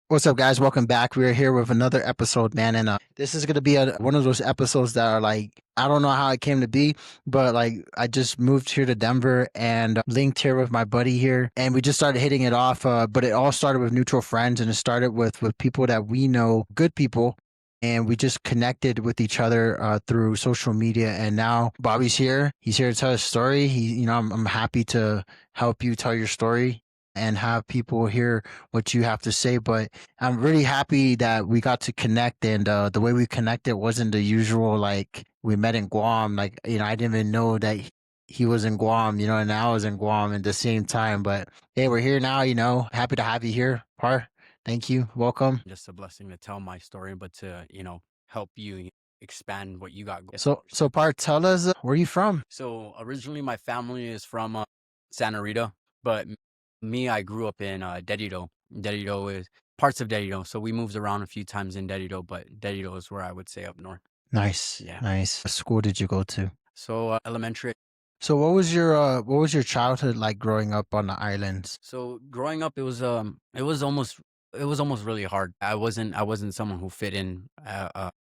What's up, guys? Welcome back. We're here with another episode, man. And this is gonna be one of those episodes that are like I don't know how it came to be, but like I just moved here to Denver and linked here with my buddy here, and we just started hitting it off. But it all started with mutual friends, and it started with people that we know, good people, and we just connected with each other through social media. And now Bobby's here. He's here to tell his story. I'm happy to help you tell your story and have people hear what you have to say. But I'm really happy that we got to connect, and the way we connected wasn't the usual. Like we met in Guam. Like I didn't even know that he was in Guam. And I was in Guam at the same time. But hey, we're here now. Happy to have you here, Par. Thank you. Welcome. Just a blessing to tell my story, but to, help you expand what you got going. So Par, tell us where you from. So originally my family is from Santa Rita, but me, I grew up in Dedido. Dedido is parts of Dedido. So we moved around a few times in Dedido, but Dedido is where I would say up north. Nice, Yeah. nice. What school did you go to? So elementary. So what was your childhood like growing up on the islands? So growing up, it was almost really hard. I wasn't someone who fit in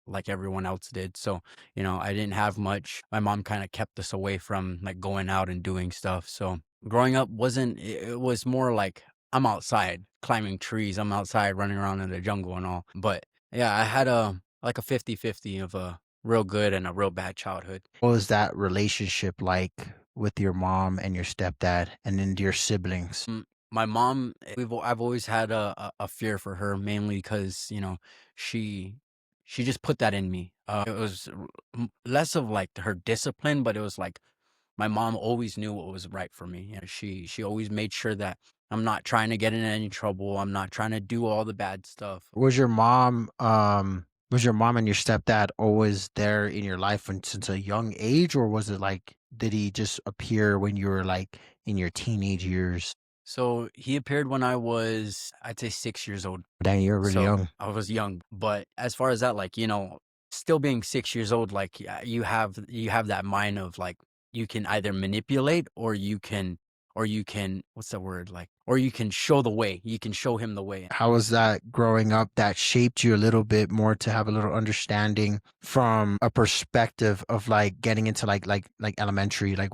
like everyone else did. So I didn't have much. My mom kind of kept us away from like going out and doing stuff. So growing up wasn't. It was more like I'm outside climbing trees. I'm outside running around in the jungle and all. But yeah, I had a like a 50-50 of a real good and a real bad childhood. What was that relationship like with your mom and your stepdad and then your siblings? My mom, I've always had a fear for her, mainly because she she just put that in me. It was less of like her discipline, but it was like my mom always knew what was right for me. She always made sure that I'm not trying to get in any trouble. I'm not trying to do all the bad stuff. Was your mom and your stepdad always there in your life since a young age, or was it like did he just appear when you were like in your teenage years? So he appeared when I was, I'd say, 6 years old. Dang, you're really So young. I was young, but as far as that, like, still being 6 years old, like you have that mind of like you can either manipulate or you can what's the word, like, or you can show the way. You can show him the way. How was that growing up that shaped you a little bit more to have a little understanding from a perspective of like getting into like elementary? Like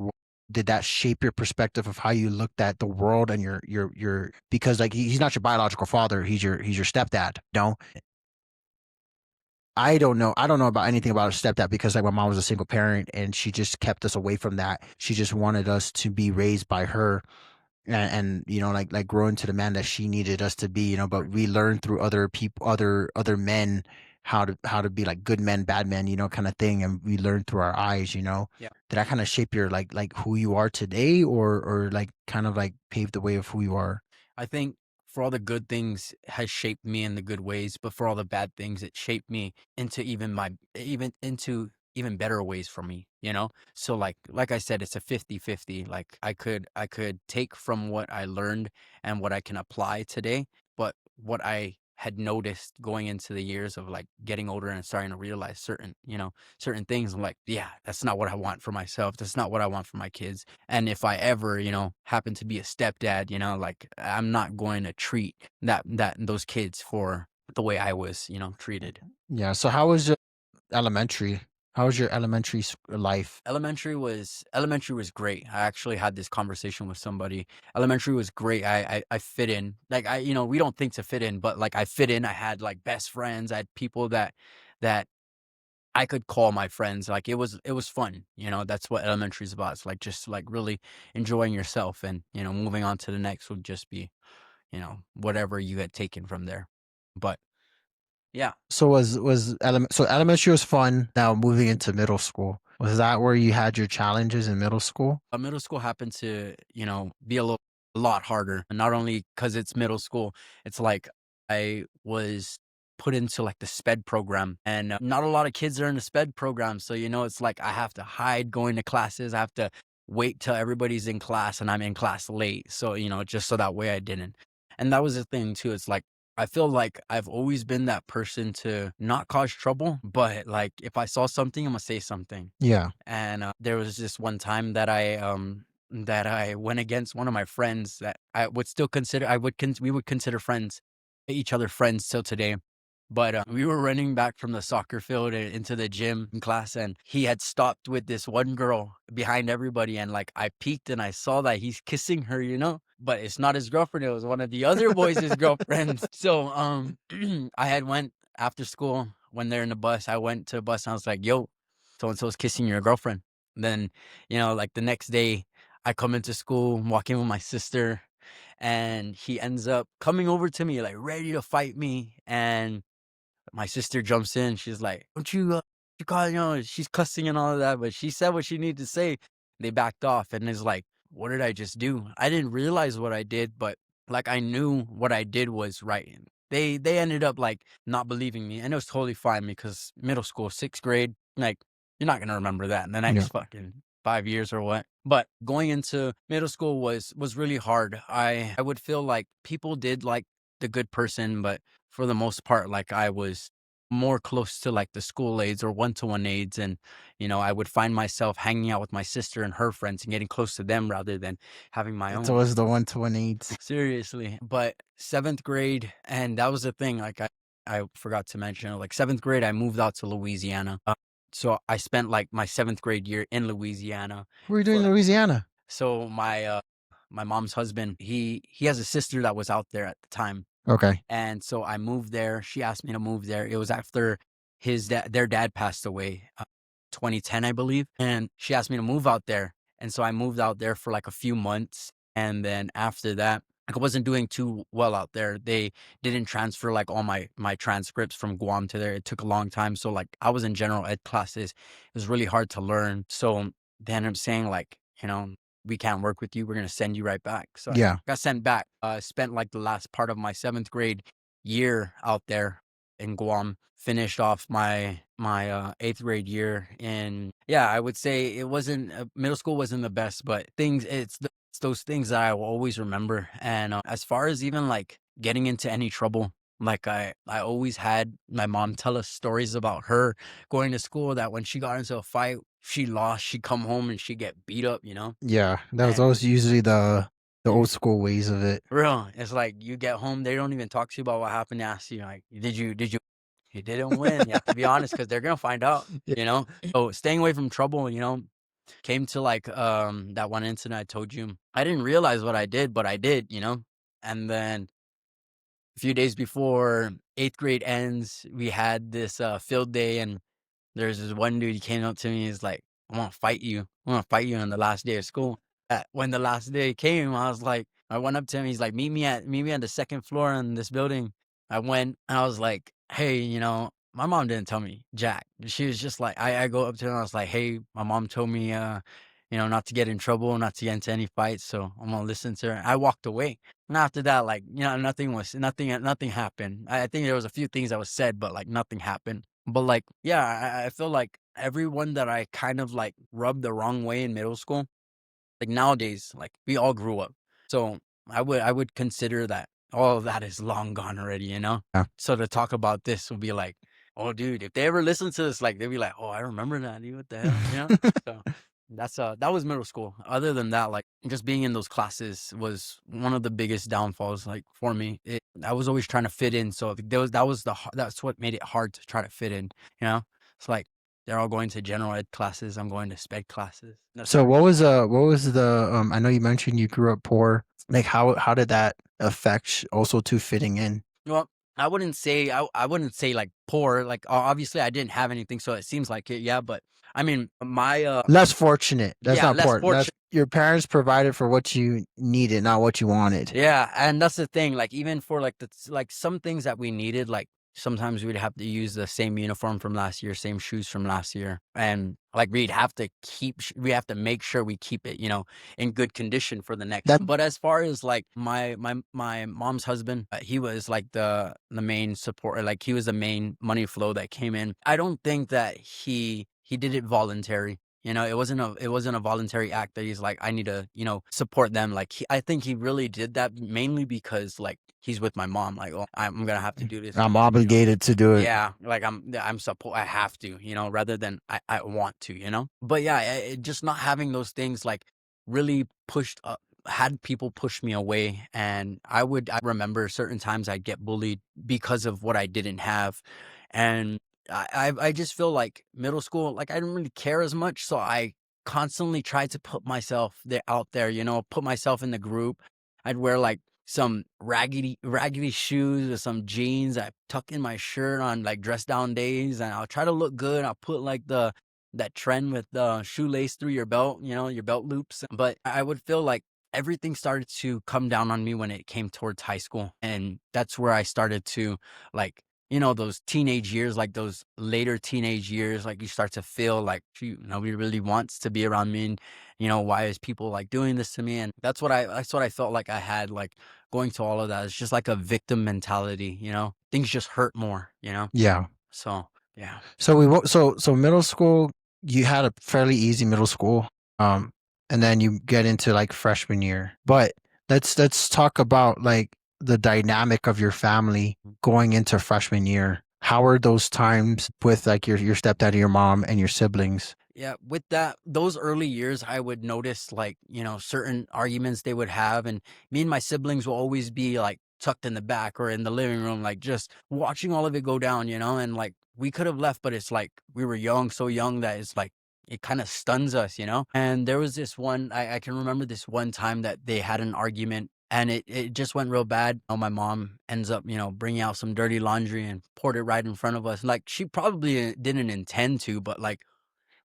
did that shape your perspective of how you looked at the world and your because like he's not your biological father, he's your stepdad. No, I don't know about anything about a stepdad because like my mom was a single parent and she just kept us away from that. She just wanted us to be raised by her and like grow into the man that she needed us to be, but Right. we learned through other people, other men, how to be like good men, bad men, kind of thing, and we learned through our eyes. Yeah. Did that kind of shape your like who you are today, or like kind of like pave the way of who you are? I think for all the good things has shaped me in the good ways, but for all the bad things, it shaped me into even better ways for me. So like I said, it's a 50-50. Like I could take from what I learned and what I can apply today, but what I had noticed going into the years of like getting older and starting to realize certain things, I'm like, yeah, that's not what I want for myself. That's not what I want for my kids. And if I ever, happen to be a stepdad, like I'm not going to treat those kids for the way I was, treated. Yeah. So how was your elementary? How was your elementary life? Elementary was great. I actually had this conversation with somebody. Elementary was great. I fit in. Like we don't think to fit in, but like I fit in. I had like best friends. I had people that I could call my friends. Like it was fun. That's what elementary is about. It's like just like really enjoying yourself, and moving on to the next would just be whatever you had taken from there. But yeah, So elementary was fun. Now moving into middle school, was that where you had your challenges in middle school? middle school happened to, be a lot harder. And not only because it's middle school, it's like I was put into like the SPED program, and not a lot of kids are in the SPED program. So, it's like I have to hide going to classes. I have to wait till everybody's in class and I'm in class late. So, just so that way I didn't. And that was the thing too. It's like, I feel like I've always been that person to not cause trouble, but like if I saw something, I'm gonna say something. Yeah. And there was this one time that I went against one of my friends that I would still consider I would we would consider friends. each other friends till today. But we were running back from the soccer field into the gym in class, and he had stopped with this one girl behind everybody. And like I peeked and I saw that he's kissing her, but it's not his girlfriend. It was one of the other boys' girlfriends. So I had went after school when they're in the bus. I went to the bus and I was like, "Yo, so and so's kissing your girlfriend." Then like the next day, I come into school, walking with my sister, and he ends up coming over to me like ready to fight me. And my sister jumps in. She's like, "Don't you call, she's cussing and all of that." But she said what she needed to say. They backed off and is like, "What did I just do?" I didn't realize what I did, but like I knew what I did was right. They ended up like not believing me, and it was totally fine because middle school, 6th grade, like you're not gonna remember that in the Yeah. next fucking 5 years or what. But going into middle school was really hard. I would feel like people did like the good person, but for the most part, like I was more close to like the school aides or one-to-one aides. And, I would find myself hanging out with my sister and her friends and getting close to them rather than having my It's own. always the one-to-one needs. Seriously. But 7th grade, and that was the thing, like I forgot to mention, like 7th grade, I moved out to Louisiana. So I spent like my 7th grade year in Louisiana What were you doing for in like, Louisiana? so my mom's husband, he has a sister that was out there at the time. Okay. And so I moved there. She asked me to move there. It was after their dad passed away, 2010, I believe. And she asked me to move out there. And so I moved out there for like a few months. And then after that, like I wasn't doing too well out there. They didn't transfer like all my transcripts from Guam to there. It took a long time. So like I was in general ed classes. It was really hard to learn. So they ended up saying like, we can't work with you. We're going to send you right back. So I Yeah. got sent back. Spent like the last part of my 7th grade year out there in Guam. Finished off my 8th grade year, and yeah, I would say it wasn't middle school wasn't the best, but it's those things that I will always remember. And as far as even like getting into any trouble, like I always had my mom tell us stories about her going to school that when she got into a fight, she lost, she'd come home and she'd get beat up, Yeah. That was and always usually the old school ways of it. real. It's like you get home, they don't even talk to you about what happened. They ask you like, you didn't win. You have to be honest because they're gonna find out, Yeah. So staying away from trouble, came to like that one incident I told you. I didn't realize what I did, but I did, And then a few days before 8th grade ends, we had this field day, and there's this one dude, he came up to me, he's like, "I wanna fight you. I wanna fight you on the last day of school." When the last day came, I went up to him, he's like, "Meet me at the 2nd floor in this building." I went, and I was like, "Hey, my mom didn't tell me jack." She was just like, I go up to him, I was like, "Hey, my mom told me, not to get in trouble, not to get into any fights, so I'm gonna listen to her." I walked away. And after that, like, nothing happened. I think there was a few things that was said, but like nothing happened. But like, yeah, I feel like everyone that I kind of like rubbed the wrong way in middle school, like nowadays, like we all grew up. So I would consider that all of that is long gone already, Yeah. So to talk about this would be like, oh dude, if they ever listen to this, like they'd be like, oh, I remember that, dude. What the hell? So that was middle school. Other than that, like just being in those classes was one of the biggest downfalls, like for me. I was always trying to fit in, so that's what made it hard to try to fit in. It's like they're all going to general ed classes. I'm going to sped classes. No, So sorry. what was the I know you mentioned you grew up poor. Like how did that affect also to fitting in? Well, I wouldn't say like poor. Like obviously I didn't have anything, so it seems like it. Yeah, but I mean my Less fortunate. That's yeah, not less poor. That's fortunate. your parents provided for what you needed, not what you wanted. Yeah, and that's the thing. Like even for like like some things that we needed, like sometimes we'd have to use the same uniform from last year, same shoes from last year, and like we have to make sure we keep it, in good condition for the next. That But as far as like my mom's husband, he was like the main support, like he was the main money flow that came in. I don't think that he did it voluntary. It wasn't a voluntary act that he's like, I need to, support them. Like I think he really did that mainly because like he's with my mom. Like, oh, I'm gonna have to do this I'm because obligated to do it. yeah, like I'm support. I have to, rather than I want to. But yeah, just not having those things like really pushed up had people push me away, and I remember certain times I'd get bullied because of what I didn't have. And I just feel like middle school, like I didn't really care as much, so I constantly tried to put myself there out there, put myself in the group. I'd wear like some raggedy shoes with some jeans. I tuck in my shirt on like dress down days, and I'll try to look good. I'll put like the that trend with the shoelace through your belt, your belt loops. But I would feel like everything started to come down on me when it came towards high school. And that's where I started to like, those teenage years, like those later teenage years, like you start to feel like, shoot, nobody really wants to be around me. And, why is people like doing this to me? And that's what I felt like I had, like going to all of that. It's just like a victim mentality, things just hurt more. Yeah. So, yeah. So so middle school, you had a fairly easy middle school, um, and then you get into like freshman year. But let's talk about like the dynamic of your family going into freshman year. How are those times with like your stepdad, your mom, and your siblings? Yeah, with those early years, I would notice like, certain arguments they would have. And me and my siblings will always be like tucked in the back or in the living room, like just watching all of it go down. And like we could have left, but it's like we were young, so young that it's like it kind of stuns us. And there was this one, I can remember this one time that they had an argument, and it just went real bad. My mom ends up, bringing out some dirty laundry and poured it right in front of us. Like she probably didn't intend to, but like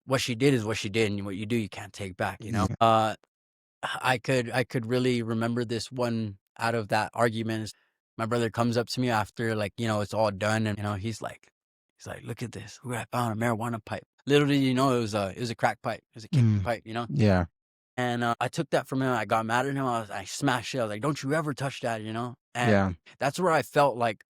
what she did is what she did, and what you do, you can't take back. Yeah. I could really remember this one out of that argument. My brother comes up to me after, like, it's all done, and he's like, look at this. I found a marijuana pipe. Literally, it was a crack pipe. It was a kick Mm, pipe. yeah. And I took that from him. I got mad at him. I smashed it. I was like, "Don't you ever touch that?" And Yeah. that's where I felt like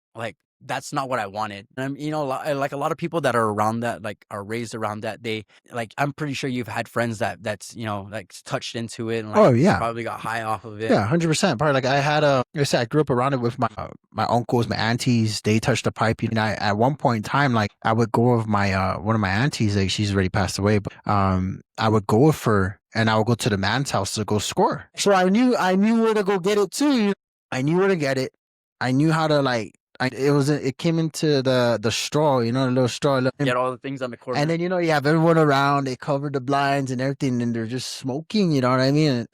that's not what I wanted. And like a lot of people that are around that, like are raised around that. They like I'm pretty sure you've had friends that's like touched into it and like Oh yeah. probably got high off of it. Yeah, 100%. Probably like I had like I said, I grew up around it with my uncles, my aunties. They touched the pipe. I at one point in time, like I would go with my one of my aunties. Like she's already passed away, but I would go with her, and I would go to the man's house to go score. So I knew where to go get it too. I knew where to get it. I knew how to like. It came into the straw, the little straw. Get all the things on the corner. And then you have everyone around. They covered the blinds and everything, and they're just smoking. You know what I mean?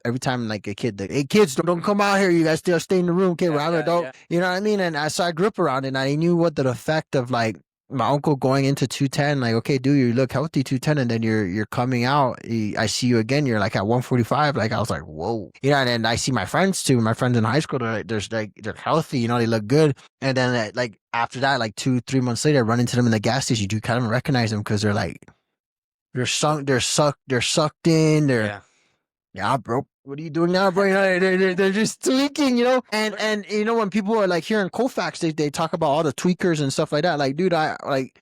Every time like a kid, like, hey kids, don't come out here. You guys still stay in the room, kid. I'm an adult. Yeah. You know what I mean? And so I grew up around it, and I knew what the effect of like my uncle going into 210. Like, okay, dude, you look healthy 210, and then you're coming out. I see you again. You're like at 145. Like I was like, whoa. And then I see my friends too. My friends in high school, they're healthy. They look good. And then like after that, like 2-3 months later, I run into them in the gas station. You do kind of recognize them because they're like they're sucked in. Yeah, bro. What are you doing now, bro? They're just tweaking. And when people are like here in Colfax, they talk about all the tweakers and stuff like that. Like, dude, I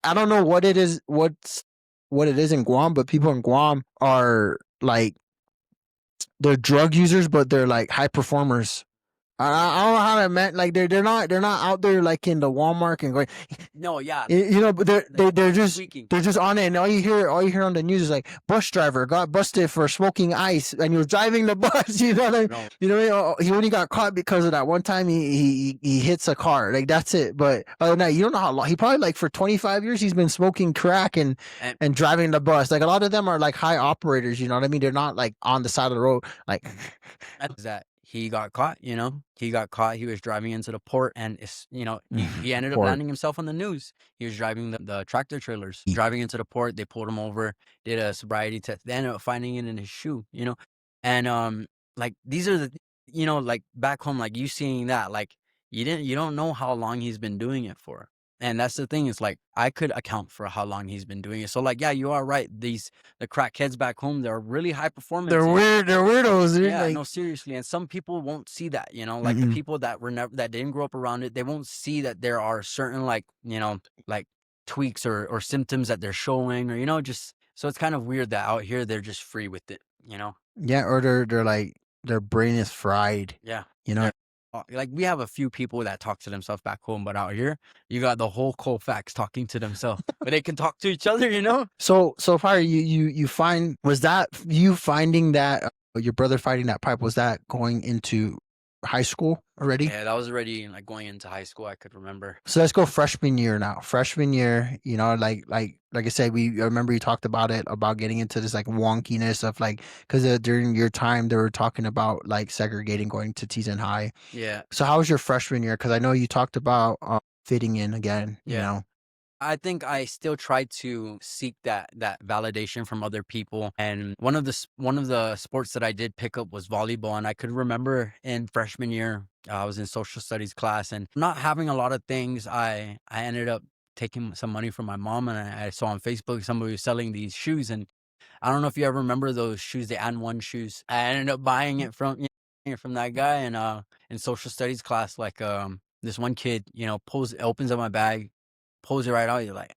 don't know what it is, what it is in Guam, but people in Guam are like they're drug users, but they're like high performers. I don't know how that meant. Like they're not out there like in the Walmart and going. No, yeah. But they're just tweaking. they're just on it, and all you hear on the news is like bus driver got busted for smoking ice, and he was driving the bus. You know what I mean? No. He only got caught because of that one time he hits a car. Like that's it. But other than that, you don't know how long. He probably like for 25 years he's been smoking crack and driving the bus. Like a lot of them are like high operators. You know what I mean? They're not like on the side of the road. Like that he got caught. He got caught. He was driving into the port, and he ended up landing himself on the news. He was driving the tractor trailers, driving into the port. They pulled him over, did a sobriety test. They ended up finding it in his shoe. And like these are like back home, like you seeing that, like you don't know how long he's been doing it for. And that's the thing, is like I could account for how long he's been doing it. So like, yeah, you are right. The crackheads back home, they're really high performance. They're weird. They're weirdos. Yeah, like, no, seriously. And some people won't see that, like the people that that didn't grow up around it, they won't see that there are certain like, like tweaks or symptoms that they're showing, or, just, so it's kind of weird that out here they're just free with it. Yeah, or they're like their brain is fried. Yeah. Yeah. Like we have a few people that talk to themselves back home, but out here you got the whole Colfax talking to themselves, but they can talk to each other. So far, you find, was that you finding that your brother fighting that pipe, was that going into high school already? Yeah, that was already like going into high school. I could remember. So let's go freshman year now. Freshman year, like I said, I remember you talked about it, about getting into this like wonkiness of like, because during your time they were talking about like segregating, going to T's and high. Yeah, So how was your freshman year? Because I know you talked about fitting in again. yeah. I think I still try to seek that validation from other people. And one of the sports that I did pick up was volleyball. And I could remember in freshman year, I was in social studies class and not having a lot of things. I ended up taking some money from my mom, and I saw on Facebook somebody was selling these shoes. And I don't know if you ever remember those shoes, the and one shoes. I ended up buying it from that guy. And in social studies class, like this one kid, opens up my bag, pulls it right out. You're like,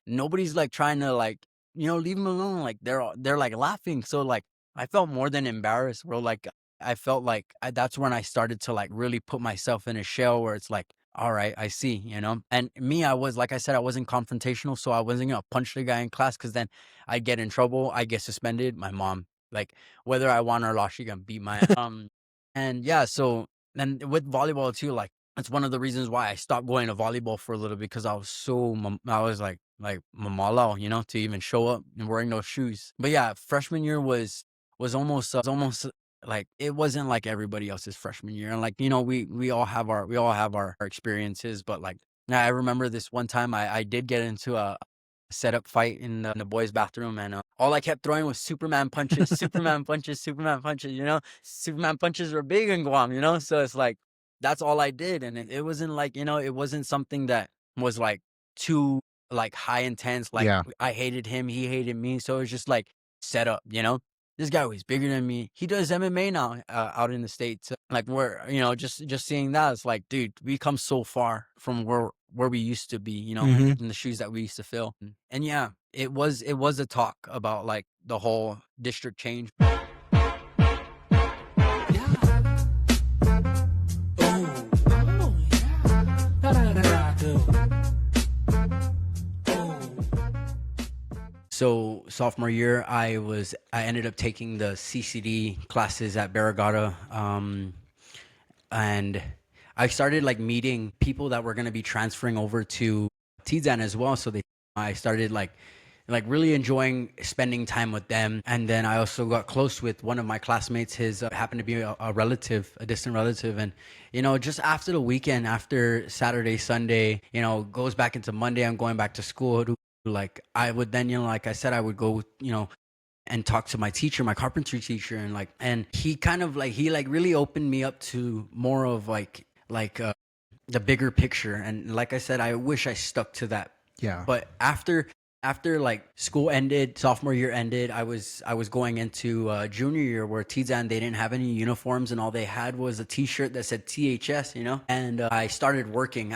nobody's like trying to like, leave him alone. Like they're like laughing. So like I felt more than embarrassed, bro. Like I felt like that's when I started to like really put myself in a shell where it's like, all right, I see, And me, I was, like I said, I wasn't confrontational, so I wasn't gonna punch the guy in class because then I'd get in trouble. I get suspended. My mom, like, whether I won or lost, she gonna beat my and yeah. So then with volleyball too, like that's one of the reasons why I stopped going to volleyball for a little bit, because I was I was like mamalo, to even show up and wearing those shoes. But yeah, freshman year was almost like it wasn't like everybody else's freshman year. And like, we all have our experiences, but like, yeah, I remember this one time I did get into a setup fight in the boys' bathroom, and all I kept throwing was Superman punches, Superman punches, Superman punches. Superman punches were big in Guam, so it's like that's all I did. And it wasn't like, it wasn't something that was like too like high intense, like Yeah. I hated him, he hated me. So it was just like set up. This guy was bigger than me. He does MMA now, out in the States. Like, we're, just seeing that, it's like, dude, we come so far from where we used to be, Hmm. in the shoes that we used to fill. And yeah, it was a talk about like the whole district change. So sophomore year, I ended up taking the CCD classes at Barragata, and I started like meeting people that were going to be transferring over to Tizan as well. So I started like really enjoying spending time with them. And then I also got close with one of my classmates. His happened to be a relative, a distant relative. And, just after the weekend, after Saturday, Sunday, goes back into Monday, I'm going back to school. Like I would then, like I said, I would go, and talk to my teacher, my carpentry teacher. And he kind of like, he like really opened me up to more of like the bigger picture. And like I said, I wish I stuck to that. Yeah. But after like school ended, sophomore year ended, I was going into junior year, where Tizan, they didn't have any uniforms, and all they had was a T-shirt that said THS, And I started working.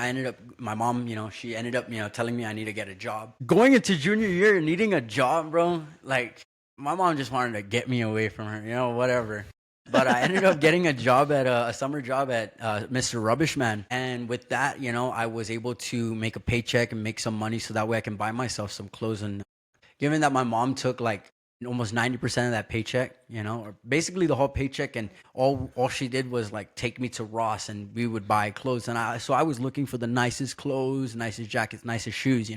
My mom, she ended up, telling me I need to get a job. Going into junior year, needing a job, bro, like my mom just wanted to get me away from her, whatever. But I ended up getting a job at a summer job at Mr. Rubbishman. And with that, I was able to make a paycheck and make some money, so that way I can buy myself some clothes. And given that my mom took like almost 90% of that paycheck, or basically the whole paycheck, and all she did was like take me to Ross, and we would buy clothes. And so I was looking for the nicest clothes, nicest jackets, nicest shoes,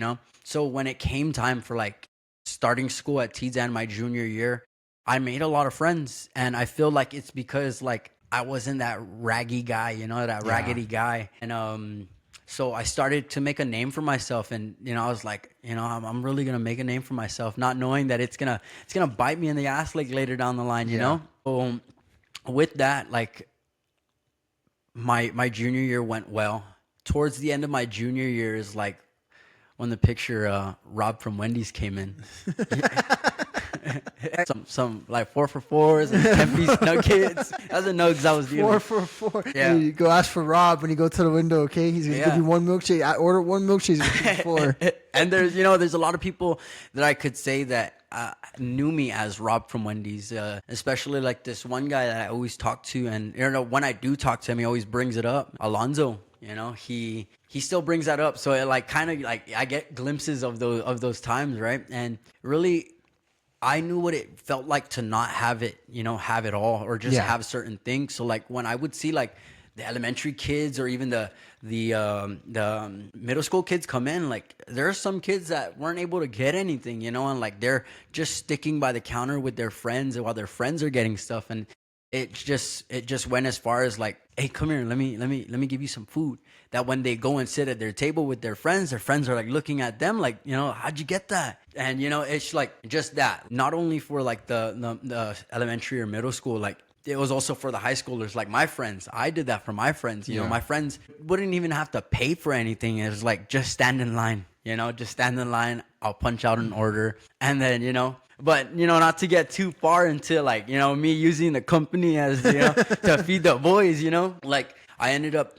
So when it came time for like starting school at Tizan my junior year, I made a lot of friends. And I feel like it's because like I wasn't that raggy guy, that raggedy guy. And so I started to make a name for myself. And I was like, I'm really gonna make a name for myself, not knowing that it's gonna bite me in the ass like later down the line. So with that, like my junior year went well. Towards the end of my junior year is like when the picture Rob from Wendy's came in. some like 4 for 4s and 10-piece nuggets. I doesn't know because I was dealing. 4 for 4. Yeah. You go ask for Rob when you go to the window. Okay, he's gonna give you one milkshake. I order one milkshake for 4. And there's a lot of people that I could say that knew me as Rob from Wendy's, especially like this one guy that I always talk to. And when I do talk to him, he always brings it up. Alonzo, he still brings that up. So it like kind of like I get glimpses of those times, right? And really, I knew what it felt like to not have it, have it all, or just Yeah. have certain things. So like when I would see like the elementary kids or even the middle school kids come in, like there are some kids that weren't able to get anything, and like they're just sticking by the counter with their friends while their friends are getting stuff. And it just went as far as like, hey, come here, let me give you some food. That when they go and sit at their table with their friends are like looking at them like, how'd you get that? And it's like just that. Not only for like the elementary or middle school, like it was also for the high schoolers, like my friends. I did that for my friends. My friends wouldn't even have to pay for anything. It was like, just stand in line, just stand in line. I'll punch out an order. And then, but, not to get too far into like, me using the company as, to feed the boys, like I ended up,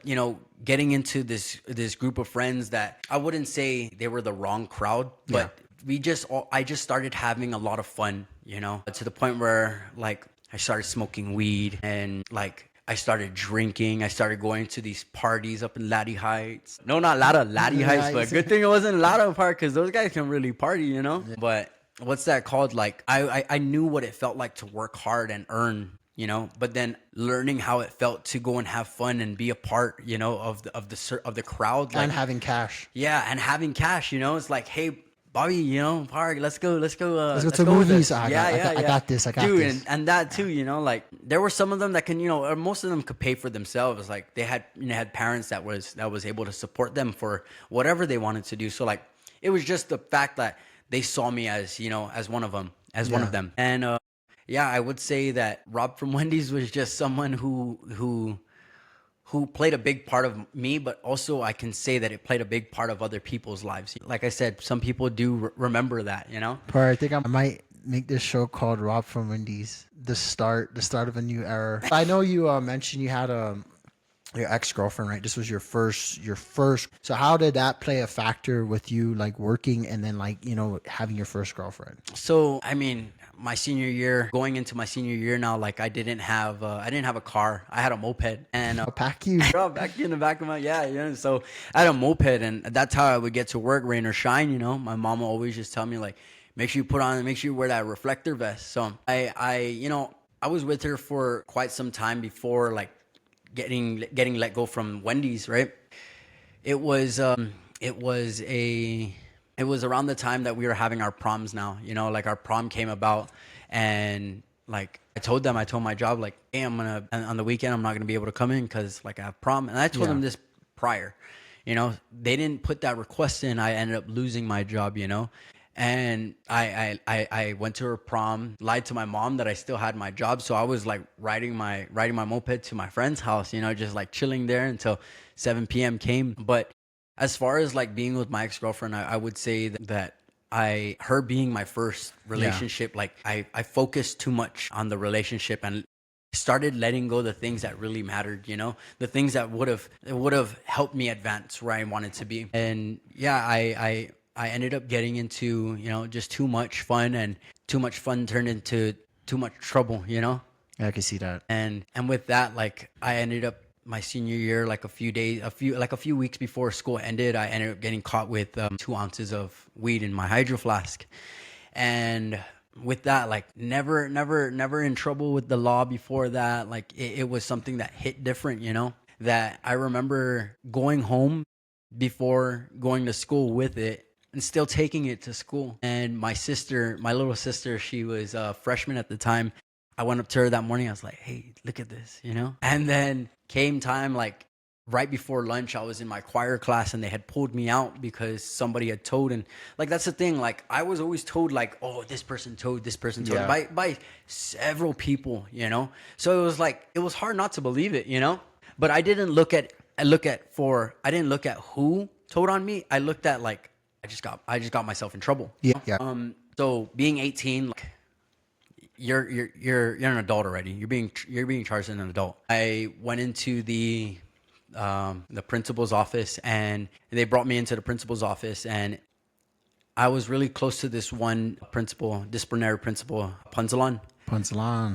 getting into this group of friends that I wouldn't say they were the wrong crowd, but I just started having a lot of fun, to the point where like I started smoking weed and like I started drinking. I started going to these parties up in Laddie Heights. No, not Laddie Heights, but good thing it wasn't Laddie Park because those guys can really party, Yeah. But what's that called? Like I knew what it felt like to work hard and earn, but then learning how it felt to go and have fun and be a part, of the crowd, like, And having cash. yeah, and having cash, it's like, hey, Bobby, Park, let's go, Let's go to with movies. us. I got this. Dude, this. and that too, like there were some of them that can, or most of them could pay for themselves. Like they had, had parents that was able to support them for whatever they wanted to do. So like, it was just the fact that they saw me as, as one of them, one of them. And, yeah, I would say that Rob from Wendy's was just someone who played a big part of me, but also I can say that it played a big part of other people's lives. Like I said, some people do remember that, But I think I might make this show called Rob from Wendy's. The start of a new era. I know you mentioned you had your ex-girlfriend, right? This was your first. So how did that play a factor with you, like working and then like, having your first girlfriend? So, I mean, my senior year, going into my senior year now, like I didn't have a car. I had a moped, and I'll pack you. back in the back of my, yeah. So I had a moped, and that's how I would get to work, rain or shine. My mom would always just tell me like, make sure you wear that reflector vest. So I was with her for quite some time before like getting let go from Wendy's, right? It was it was around the time that we were having our proms now, like our prom came about, and like I told my job like, hey, I'm gonna, on the weekend I'm not gonna be able to come in because like I have prom, and I told them this prior, they didn't put that request in. I ended up losing my job, and I went to her prom, lied to my mom that I still had my job. So I was like riding my moped to my friend's house, just like chilling there until 7 p.m. came. But as far as like being with my ex-girlfriend, I would say that her being my first relationship, like I focused too much on the relationship and started letting go the things that really mattered, the things that would have helped me advance where I wanted to be. And yeah, I ended up getting into, just too much fun, and too much fun turned into too much trouble, Yeah, I can see that. And with that, like I ended up my senior year, like a few weeks before school ended, I ended up getting caught with 2 ounces of weed in my hydro flask. And with that, like never in trouble with the law before that. Like it was something that hit different, that I remember going home before going to school with it and still taking it to school. And my little sister, she was a freshman at the time. I went up to her that morning. I was like, hey, look at this, And then came time, like right before lunch, I was in my choir class and they had pulled me out because somebody had towed. And like, that's the thing. Like I was always told like, oh, this person towed by several people, So it was like, it was hard not to believe it, But I didn't look at who towed on me. I looked at like, I just got myself in trouble. Yeah. So being 18, like, you're an adult already. You're being charged as an adult. I went into the principal's office, and they brought me into the principal's office, and I was really close to this one principal, disciplinary principal, Punzalan.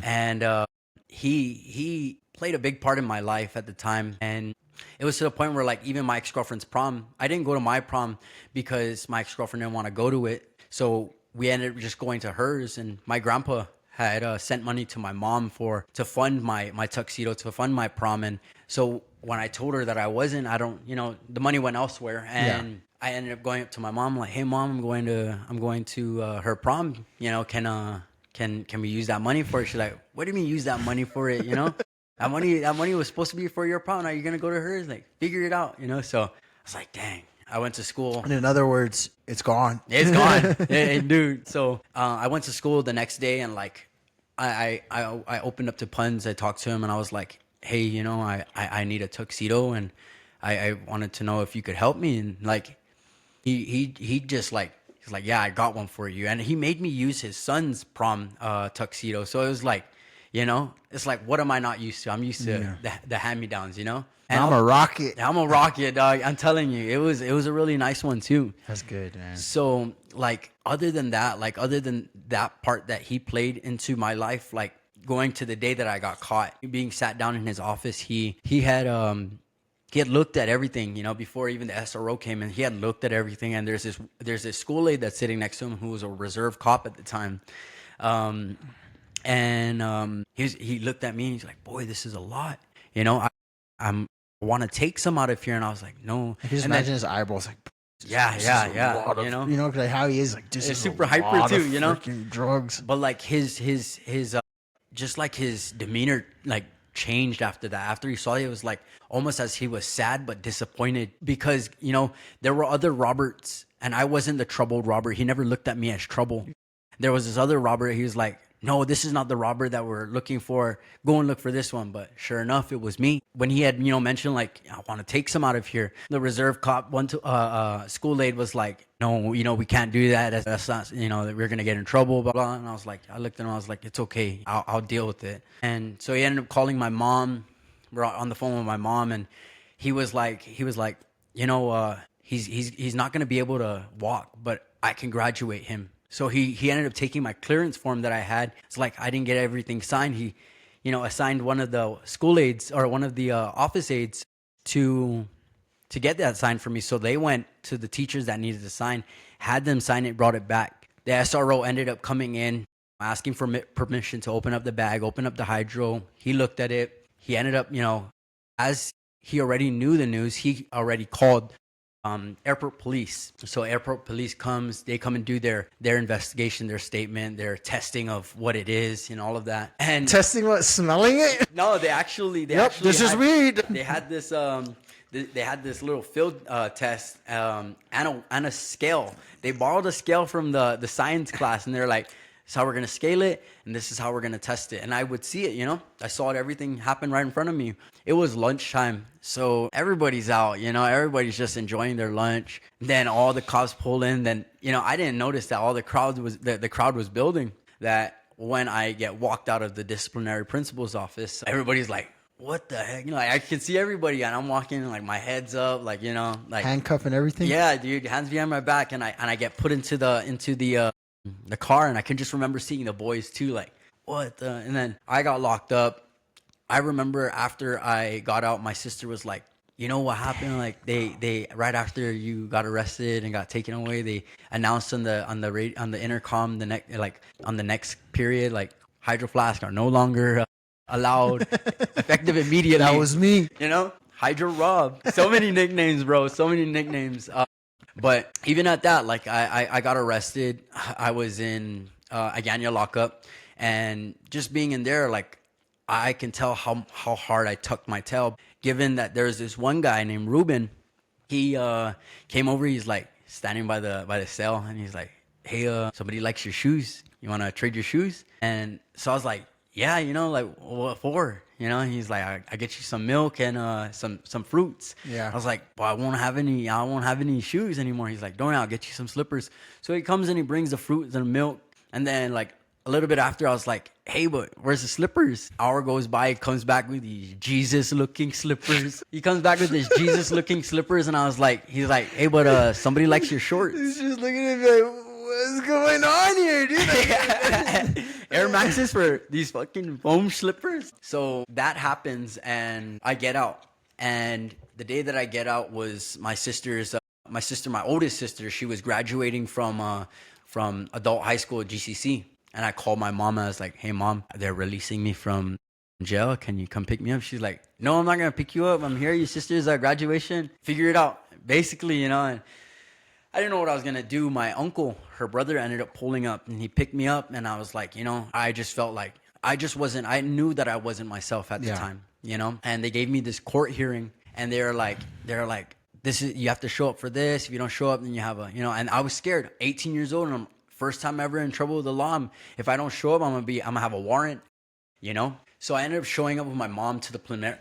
And he played a big part in my life at the time. And it was to the point where like even my ex-girlfriend's prom, I didn't go to my prom because my ex-girlfriend didn't want to go to it. So we ended up just going to hers, and my grandpa had sent money to my mom to fund my tuxedo, to fund my prom. And so when I told her that I wasn't, I don't, the money went elsewhere. And I ended up going up to my mom like, hey mom, I'm going to her prom, can we use that money for it? She's like, what do you mean use that money for it? That money was supposed to be for your prom. Now you're gonna go to hers. Like, figure it out. So I was like, dang. I went to school. And in other words, it's gone. It's gone, dude. So I went to school the next day, and like I opened up to Puns. I talked to him, and I was like, hey, I need a tuxedo, and I wanted to know if you could help me. And like he just like, he's like, yeah, I got one for you. And he made me use his son's prom tuxedo. So it was like, it's like, what am I not used to? I'm used to the hand-me-downs, And I'm a rocket. I'm a rocket, dog. I'm telling you, it was a really nice one too. That's good, man. So like, other than that part that he played into my life, like going to the day that I got caught, being sat down in his office, he had looked at everything, before even the SRO came in. He had looked at everything, and there's this school aide that's sitting next to him who was a reserve cop at the time. He looked at me and he's like, boy, this is a lot. I want to take some out of here. And I was like, no. I can just imagine his eyeballs like, yeah. Because how he is like, this is super a hyper lot too, of freaking drugs. But like his just like his demeanor like changed after that. After he saw it, it was like almost as he was sad but disappointed, because there were other Roberts and I wasn't the troubled Robert. He never looked at me as trouble. There was this other Robert. He was like, no, this is not the Robert that we're looking for. Go and look for this one. But sure enough, it was me. When he had, mentioned like, I want to take some out of here, the reserve cop, school aide was like, no, we can't do that. That's not, we're going to get in trouble, blah, blah. And I was like, I looked at him, I was like, it's okay. I'll deal with it. And so he ended up calling my mom. We're on the phone with my mom, and he was like, he's not going to be able to walk, but I can graduate him. So he ended up taking my clearance form that I had. It's like I didn't get everything signed. He, assigned one of the school aides or one of the office aides to get that signed for me. So they went to the teachers that needed to sign, had them sign it, brought it back. The SRO ended up coming in, asking for permission to open up the bag, open up the hydro. He looked at it. He ended up, as he already knew the news, he already called airport police. So airport police they come and do their investigation, their statement, their testing of what it is and all of that. And testing what? Smelling it? No, they actually this is weed. They had this they had this little field test and a scale. They borrowed a scale from the science class, and they're like, this is how we're going to scale it, and this is how we're going to test it. And I would see it, I saw it, everything happen right in front of me. It was lunchtime, so everybody's out, everybody's just enjoying their lunch. Then all the cops pull in. Then, I didn't notice that all the crowd was building. That when I get walked out of the disciplinary principal's office, everybody's like, what the heck? I can see everybody, and I'm walking, like, my head's up, like, like handcuff and everything. Yeah, dude, hands behind my back, and I get put into the car, and I can just remember seeing the boys too, like, what the? And then I got locked up. I remember after I got out, my sister was like, what happened? Like, they right after you got arrested and got taken away, they announced on the intercom on the next period, like, Hydro Flask are no longer allowed, effective immediately. That was me. Hydro Rob. So many nicknames, bro. So many nicknames. But even at that, like, I got arrested. I was in Aganya lockup, and just being in there, like, I can tell how hard I tucked my tail. Given that there's this one guy named Ruben, he came over. He's like standing by the cell, and he's like, "Hey, somebody likes your shoes. You want to trade your shoes?" And so I was like, "Yeah, like, what for?" He's like, I get you some milk and some fruits. Yeah. I was like, well, I won't have any shoes anymore. He's like, don't worry, I'll get you some slippers. So he comes and he brings the fruit and the milk. And then, like, a little bit after, I was like, hey, but where's the slippers? Hour goes by, he comes back with these Jesus-looking slippers. He comes back with these Jesus-looking slippers, and he's like, hey, but somebody likes your shorts. He's just looking at me like, what's going on here, dude? Air Maxes for these fucking foam slippers. So that happens, and I get out. And the day that I get out was my sister's My sister, my oldest sister, she was graduating from adult high school at GCC. And I called my mom. I was like, hey, mom, they're releasing me from jail. Can you come pick me up? She's like, no, I'm not going to pick you up. I'm here. Your sister's at graduation. Figure it out. Basically, and I didn't know what I was going to do. My uncle, her brother, ended up pulling up and he picked me up. And I was like, I just felt like I knew that I wasn't myself at the time, and they gave me this court hearing and they're like, this is, you have to show up for this. If you don't show up, then you have and I was scared. 18 years old, and I'm first time ever in trouble with the law. If I don't show up, I'm gonna have a warrant, So I ended up showing up with my mom to the preliminary,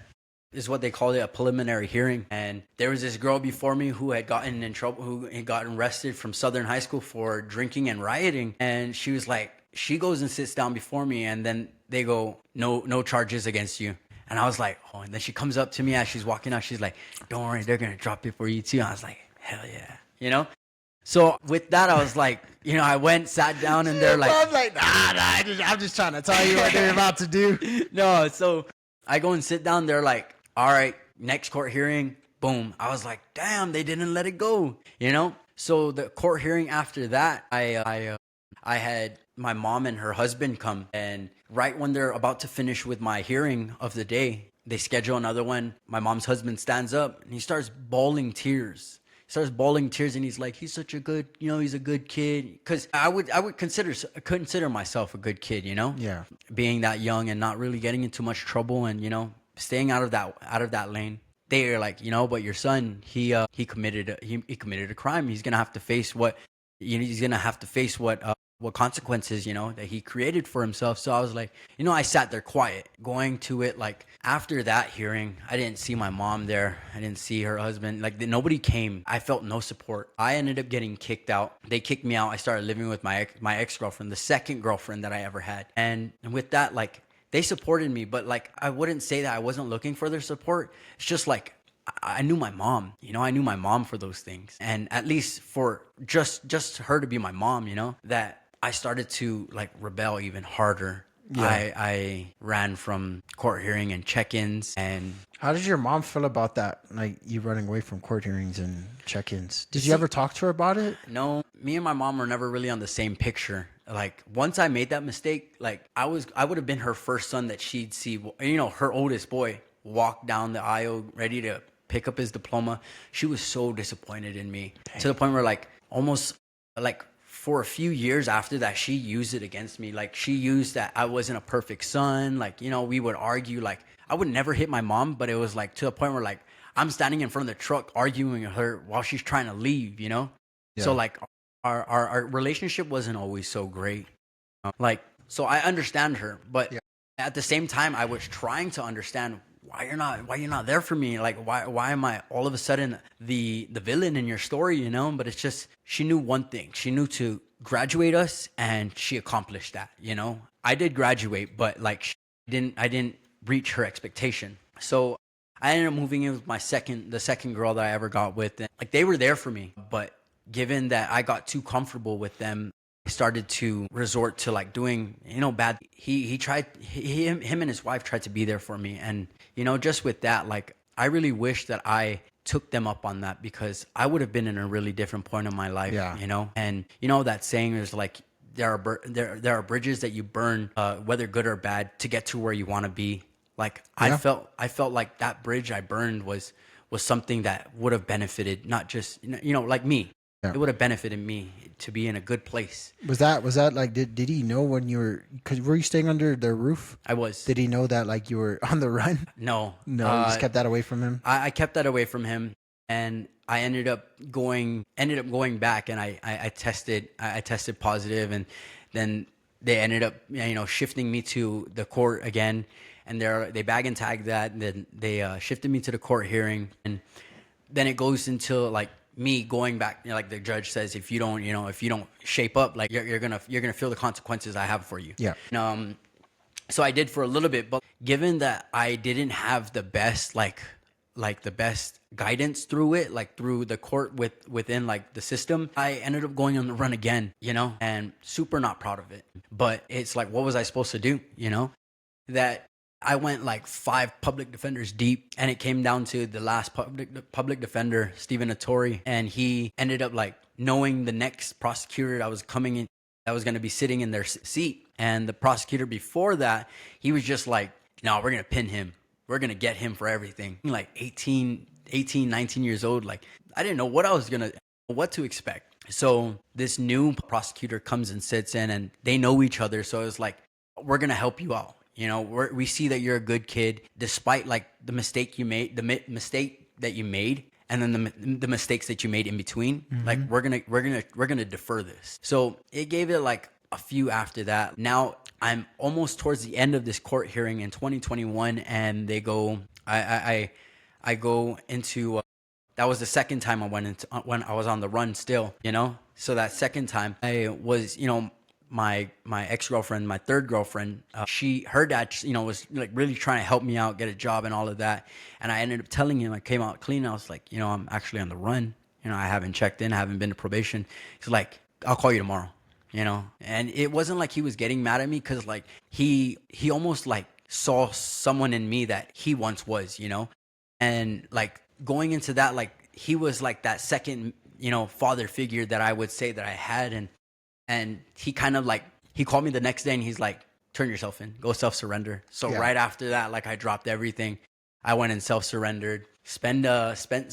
is what they called it, a preliminary hearing. And there was this girl before me who had gotten in trouble, who had gotten arrested from Southern High School for drinking and rioting. And she was like, she goes and sits down before me, and then they go, no charges against you. And I was like, oh, and then she comes up to me as she's walking out. She's like, don't worry, they're going to drop it for you too. I was like, hell yeah, So with that, I was like, I went, sat down, and they're like, I was like, nah, I'm just trying to tell you what they're about to do. No, so I go and sit down. They're like, all right, next court hearing, boom. I was like, damn, they didn't let it go, So the court hearing after that, I had my mom and her husband come, and right when they're about to finish with my hearing of the day, they schedule another one. My mom's husband stands up and he starts bawling tears. And he's like, he's such a good, he's a good kid. Because I would consider myself a good kid, Yeah. being that young and not really getting into much trouble and staying out of that lane. They are like, but your son, he committed a crime. He's gonna have to face what consequences, that he created for himself. So I was like, I sat there quiet, going to it. Like after that hearing, I didn't see my mom there. I didn't see her husband. Like nobody came. I felt no support. I ended up getting kicked out. They kicked me out. I started living with my ex-girlfriend, the second girlfriend that I ever had. And with that, like they supported me, but like, I wouldn't say that I wasn't looking for their support. It's just like, I knew my mom, I knew my mom for those things. And at least for just her to be my mom, that I started to like rebel even harder. Yeah. I ran from court hearing and check-ins. And how did your mom feel about that? Like you running away from court hearings and check-ins? Did you ever talk to her about it? No, me and my mom were never really on the same picture. Like once I made that mistake, like I would have been her first son that she'd see, her oldest boy walk down the aisle ready to pick up his diploma. She was so disappointed in me. Dang. To the point where like almost like for a few years after that, she used it against me. Like she used that I wasn't a perfect son. Like, we would argue. Like I would never hit my mom, but it was like to the point where like I'm standing in front of the truck arguing with her while she's trying to leave, Yeah. So like our relationship wasn't always so great. Like, so I understand her, but at the same time, I was trying to understand why you're not there for me. Like, why am I all of a sudden the villain in your story, But it's just, she knew one thing. She knew to graduate us, and she accomplished that, I did graduate, but like I didn't reach her expectation. So I ended up moving in with the second girl that I ever got with. And like they were there for me, but given that I got too comfortable with them, I started to resort to like doing, bad. Him and his wife tried to be there for me. And, just with that, like, I really wish that I took them up on that, because I would have been in a really different point of my life, And, that saying is like, there are bridges that you burn, whether good or bad, to get to where you want to be. Like, I felt like that bridge I burned was something that would have benefited, not just, like me. Yeah. It would have benefited me to be in a good place. Was that like, did he know when you were you staying under their roof? I was. Did he know that like you were on the run? No. You just kept that away from him? I kept that away from him, and I ended up going back, and I tested positive, and then they ended up shifting me to the court again, and they bag and tag that, and then they shifted me to the court hearing, and then it goes into like me going back, like the judge says, if you don't shape up, like you're gonna feel the consequences I have for you. Yeah. So I did for a little bit, but given that I didn't have the best like the best guidance through it, like through the court within like the system, I ended up going on the run again, and super not proud of it. But it's like, what was I supposed to do? That I went like 5 public defenders deep, and it came down to the last public defender, Stephen Atori, and he ended up like knowing the next prosecutor that was coming in, that was going to be sitting in their seat. And the prosecutor before that, he was just like, no, we're going to pin him. We're going to get him for everything. Like 18, 19 years old. Like, I didn't know what to expect. So this new prosecutor comes and sits in, and they know each other. So it's like, we're going to help you out. You know, we see that you're a good kid, despite like the mistake you made, mistake that you made, and then the mistakes that you made in between. Like, we're gonna defer this. So it gave it like a few after that. Now I'm almost towards the end of this court hearing in 2021, and they go, I go into. That was the second time I went into when I was on the run still, you know. So that second time I was, you know, my ex-girlfriend, my third girlfriend, her dad, you know, was like really trying to help me out, get a job and all of that. And I ended up telling him, I came out clean. I was like, you know, I'm actually on the run. You know, I haven't checked in. I haven't been to probation. He's like, I'll call you tomorrow, you know? And it wasn't like he was getting mad at me, because like he almost like saw someone in me that he once was, you know? And like going into that, like he was like that second, you know, father figure that I would say that I had. And he kind of like, he called me the next day and he's like, turn yourself in, go self-surrender. So right after that, like I dropped everything. I went and self-surrendered, spent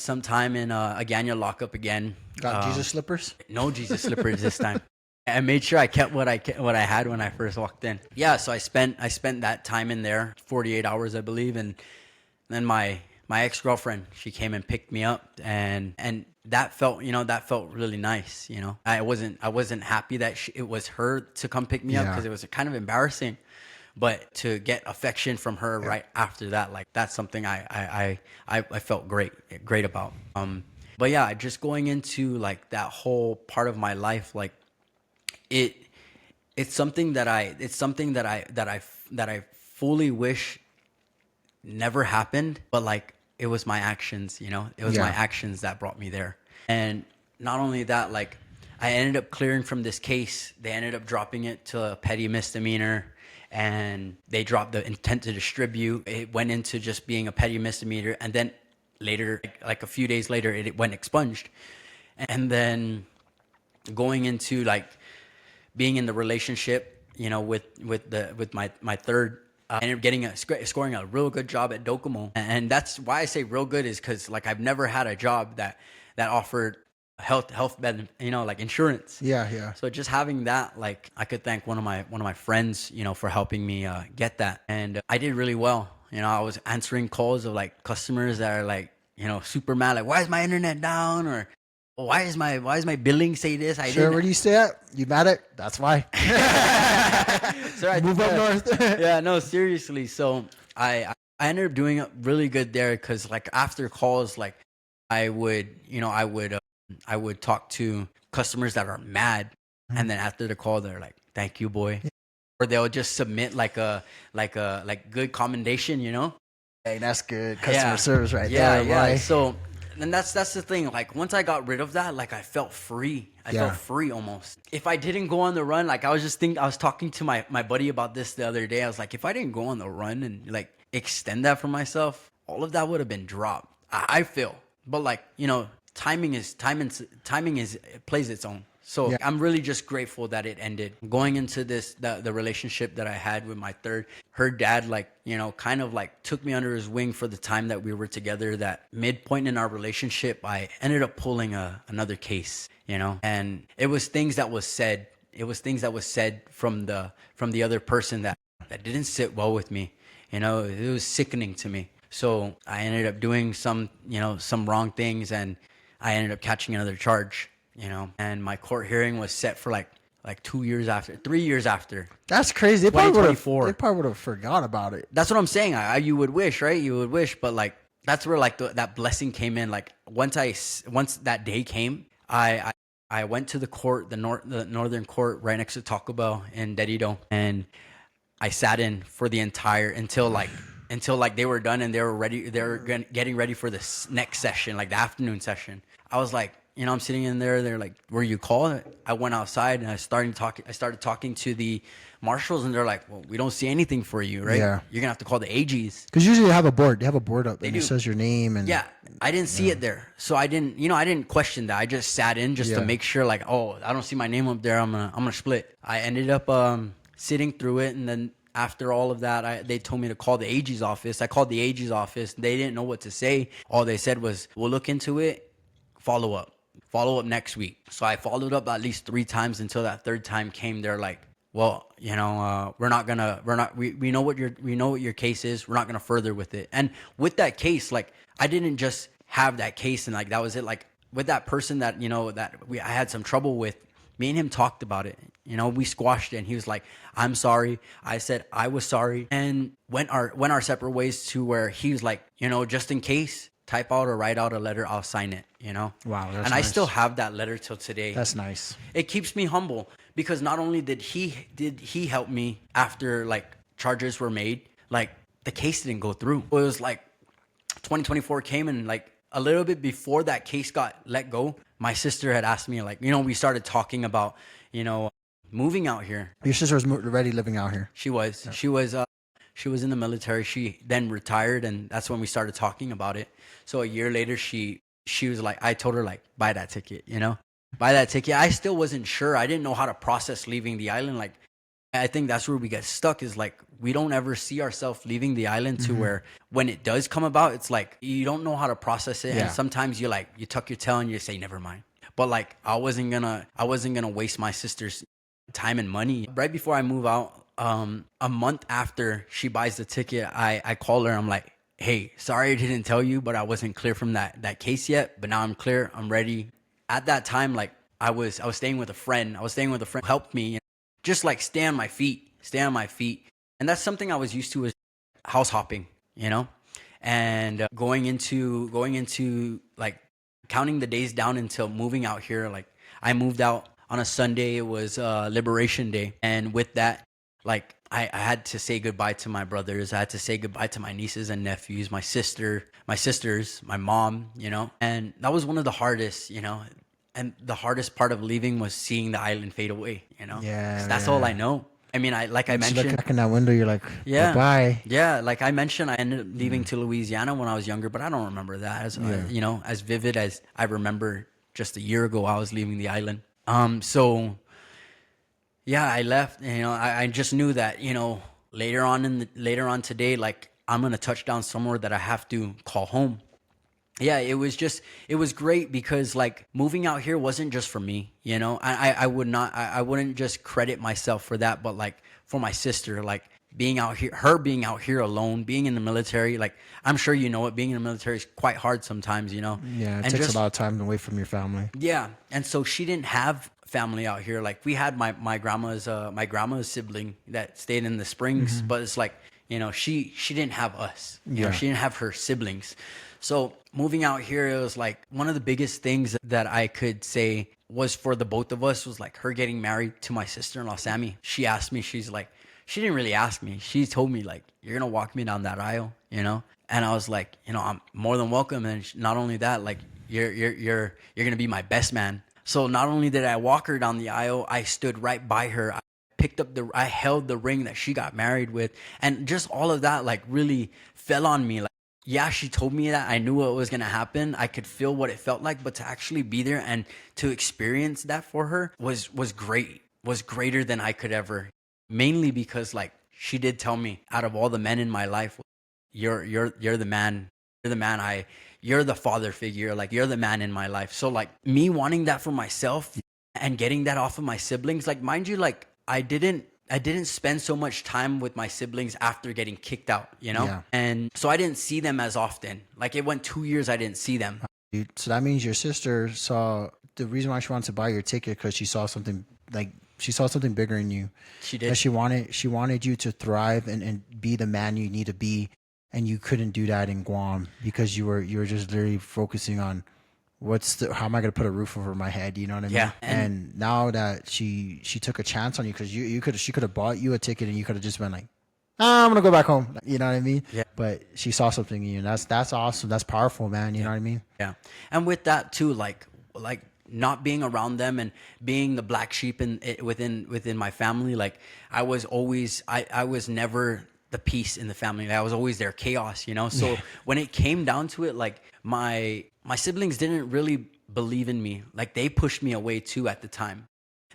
some time in Agana lockup again. Got Jesus slippers? No Jesus slippers this time. I made sure I kept what I had when I first walked in. Yeah, so I spent that time in there, 48 hours, I believe. And then my ex-girlfriend, she came and picked me up, and that felt really nice. You know, I wasn't happy that it was her to come pick me up, because it was kind of embarrassing, but to get affection from her right after that, like that's something I felt great about. But yeah, just going into like that whole part of my life, like it's something that I fully wish never happened, but like it was my actions, you know, it was my actions that brought me there. And not only that, like I ended up clearing from this case. They ended up dropping it to a petty misdemeanor, and they dropped the intent to distribute. It went into just being a petty misdemeanor, and then later, like a few days later, it went expunged. And then going into like being in the relationship, you know, with my third, I ended up scoring a real good job at Docomo. And that's why I say real good, is because like I've never had a job that offered health benefit, you know, like insurance. Yeah. So just having that, like I could thank one of my friends, you know, for helping me get that. And I did really well. You know, I was answering calls of like customers that are like, you know, super mad, like, why is my internet down? Or why is my billing say this? Where do you stay at? You mad at? That's why. So Move up north. Yeah, no, seriously. So I ended up doing really good there, because like after calls, like I would talk to customers that are mad, and then after the call, they're like, "Thank you, boy," or they'll just submit like good commendation, you know. Hey, that's good customer service right there. Yeah. Boy. So, and that's the thing. Like once I got rid of that, like I felt free. I felt free almost. If I didn't go on the run, like I was talking to my buddy about this the other day. I was like, if I didn't go on the run and like extend that for myself, all of that would have been dropped. I feel, but like, you know, timing plays its own. So I'm really just grateful that it ended. Going into the relationship that I had with my third, her dad, like, you know, kind of like took me under his wing for the time that we were together. That midpoint in our relationship, I ended up pulling another case, you know, and it was things that was said. It was things that was said from the other person that didn't sit well with me. You know, it was sickening to me. So I ended up doing some wrong things, and I ended up catching another charge. You know, and my court hearing was set for like 3 years after. That's crazy. They probably would have forgot about it. That's what I'm saying. You would wish, right? You would wish, but like that's where like that blessing came in. Like once that day came, I went to the court, the northern court right next to Taco Bell in Dedido, and I sat in for the entire until they were done and they were ready. They were getting ready for this next session, like the afternoon session. I was like, you know, I'm sitting in there. They're like, "Were you called?" I went outside and I started talking to the marshals, and they're like, "Well, we don't see anything for you, right? Yeah. You're gonna have to call the AGs." Because usually they have a board. They have a board up They and it do. says your name and Yeah, I didn't see it there, so I didn't, you know, I didn't question that. I just sat in just to yeah. make sure, like, oh, I don't see my name up there. I'm gonna split. I ended up sitting through it, and then after all of that, they told me to call the AG's office. I called the AG's office. They didn't know what to say. All they said was, "We'll look into it. Follow up next week." So I followed up at least 3 times until that third time came. They're like, "Well, you know, we know what your case is. We're not gonna further with it." And with that case, like, I didn't just have that case and like that was it. Like with that person that, you know, I had some trouble with, me and him talked about it. You know, we squashed it, and he was like, "I'm sorry." I said I was sorry, and went our separate ways, to where he was like, you know, just in case, type out or write out a letter, I'll sign it, you know? Wow, that's and I nice. still have that letter till today. That's nice. It keeps me humble, because not only did he help me after like charges were made, like the case didn't go through. It was like 2024 came, and like a little bit before that case got let go, my sister had asked me, like, you know, we started talking about, you know, moving out here. Your sister was already living out here. She was. She was in the military. She then retired, and that's when we started talking about it. So a year later, she was like, I told her, like, buy that ticket, you know, buy that ticket. I still wasn't sure. I didn't know how to process leaving the island. Like, I think that's where we get stuck, is like, we don't ever see ourselves leaving the island, to where when it does come about, it's like you don't know how to process it. Yeah. And sometimes you tuck your tail and you say, never mind. But like, I wasn't gonna waste my sister's time and money. Right before I move out, a month after she buys the ticket, I call her. I'm like, "Hey, sorry I didn't tell you, but I wasn't clear from that case yet. But now I'm clear. I'm ready." At that time, like, I was staying with a friend. I was staying with a friend who helped me, just like stay on my feet. And that's something I was used to, is house hopping, you know, and going into like counting the days down until moving out here. Like, I moved out on a Sunday. It was Liberation Day, and with that, like, I had to say goodbye to my brothers. I had to say goodbye to my nieces and nephews, my sisters, my mom, you know, and that was one of the hardest, you know. And the hardest part of leaving was seeing the island fade away, you know. Yeah, 'Cause that's yeah. all I know. I mean, I You look mentioned, back in that window, you're like, yeah, bye. yeah. Like I mentioned, I ended up leaving to Louisiana when I was younger, but I don't remember that as you know, as vivid as I remember just a year ago. I was leaving the island. So yeah, I left. You know, I just knew that, you know, later on today, like, I'm gonna touch down somewhere that I have to call home. Yeah, it was great, because like moving out here wasn't just for me, you know. I wouldn't just credit myself for that, but like for my sister, like being out here alone, being in the military, like, I'm sure you know it, being in the military is quite hard sometimes, you know. Yeah, it And takes just a lot of time away from your family. yeah, and so she didn't have family out here. Like, we had my grandma's sibling that stayed in the Springs, but it's like, you know, she didn't have us. You know, she didn't have her siblings. So moving out here, it was like one of the biggest things that I could say was for the both of us, was like her getting married to my sister-in-law Sammy. She asked me, she's like, she didn't really ask me. She told me, like, "You're gonna walk me down that aisle," you know. And I was like, you know, I'm more than welcome. And not only that, like, you're gonna be my best man. So not only did I walk her down the aisle, I stood right by her. I held the ring that she got married with, and just all of that, like, really fell on me. Like, yeah, she told me that. I knew what was gonna happen. I could feel what it felt like, but to actually be there and to experience that for her was great. Was greater than I could ever. Mainly because, like, she did tell me, out of all the men in my life, you're the man. You're the man. You're the father figure. Like, you're the man in my life. So like, me wanting that for myself and getting that off of my siblings, like, mind you, like, I didn't spend so much time with my siblings after getting kicked out, you know? Yeah. And so I didn't see them as often. Like, it went 2 years I didn't see them. Dude, so that means your sister saw the reason why she wanted to buy your ticket, because she saw something, like, she saw something bigger in you. She did. That she wanted you to thrive and be the man you need to be, and you couldn't do that in Guam because you were just literally focusing on how am I gonna put a roof over my head? You know what I mean? Yeah. And now that she took a chance on you, because she could have bought you a ticket and you could have just been like, I'm gonna go back home. You know what I mean? Yeah. But she saw something in you, and that's awesome. That's powerful, man. You Yeah. know what I mean? Yeah. And with that too, like not being around them and being the black sheep within my family, like I was never the peace in the family. I was always their chaos, you know? Yeah. So when it came down to it, like my siblings didn't really believe in me. Like they pushed me away too at the time.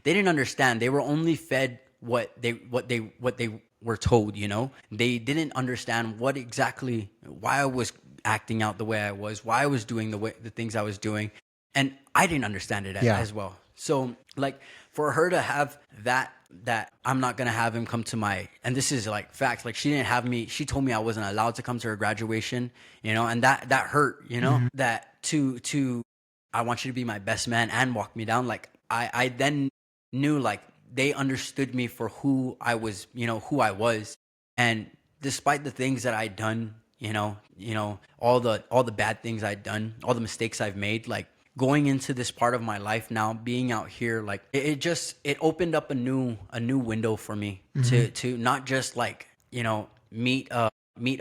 They didn't understand. They were only fed what they were told, you know? They didn't understand what exactly why I was acting out the way I was, why I was doing the things I was doing. And I didn't understand it Yeah. as well. So like for her to have that I'm not gonna have him come to my, and this is like facts, like she didn't have me, she told me I wasn't allowed to come to her graduation, you know, and that hurt, you know, that to I want you to be my best man and walk me down. Like I then knew like they understood me for who I was, you know, who I was. And despite the things that I'd done, all the bad things I'd done, all the mistakes I've made, like going into this part of my life now, being out here, like it opened up a new window for me to not just like, you know, meet a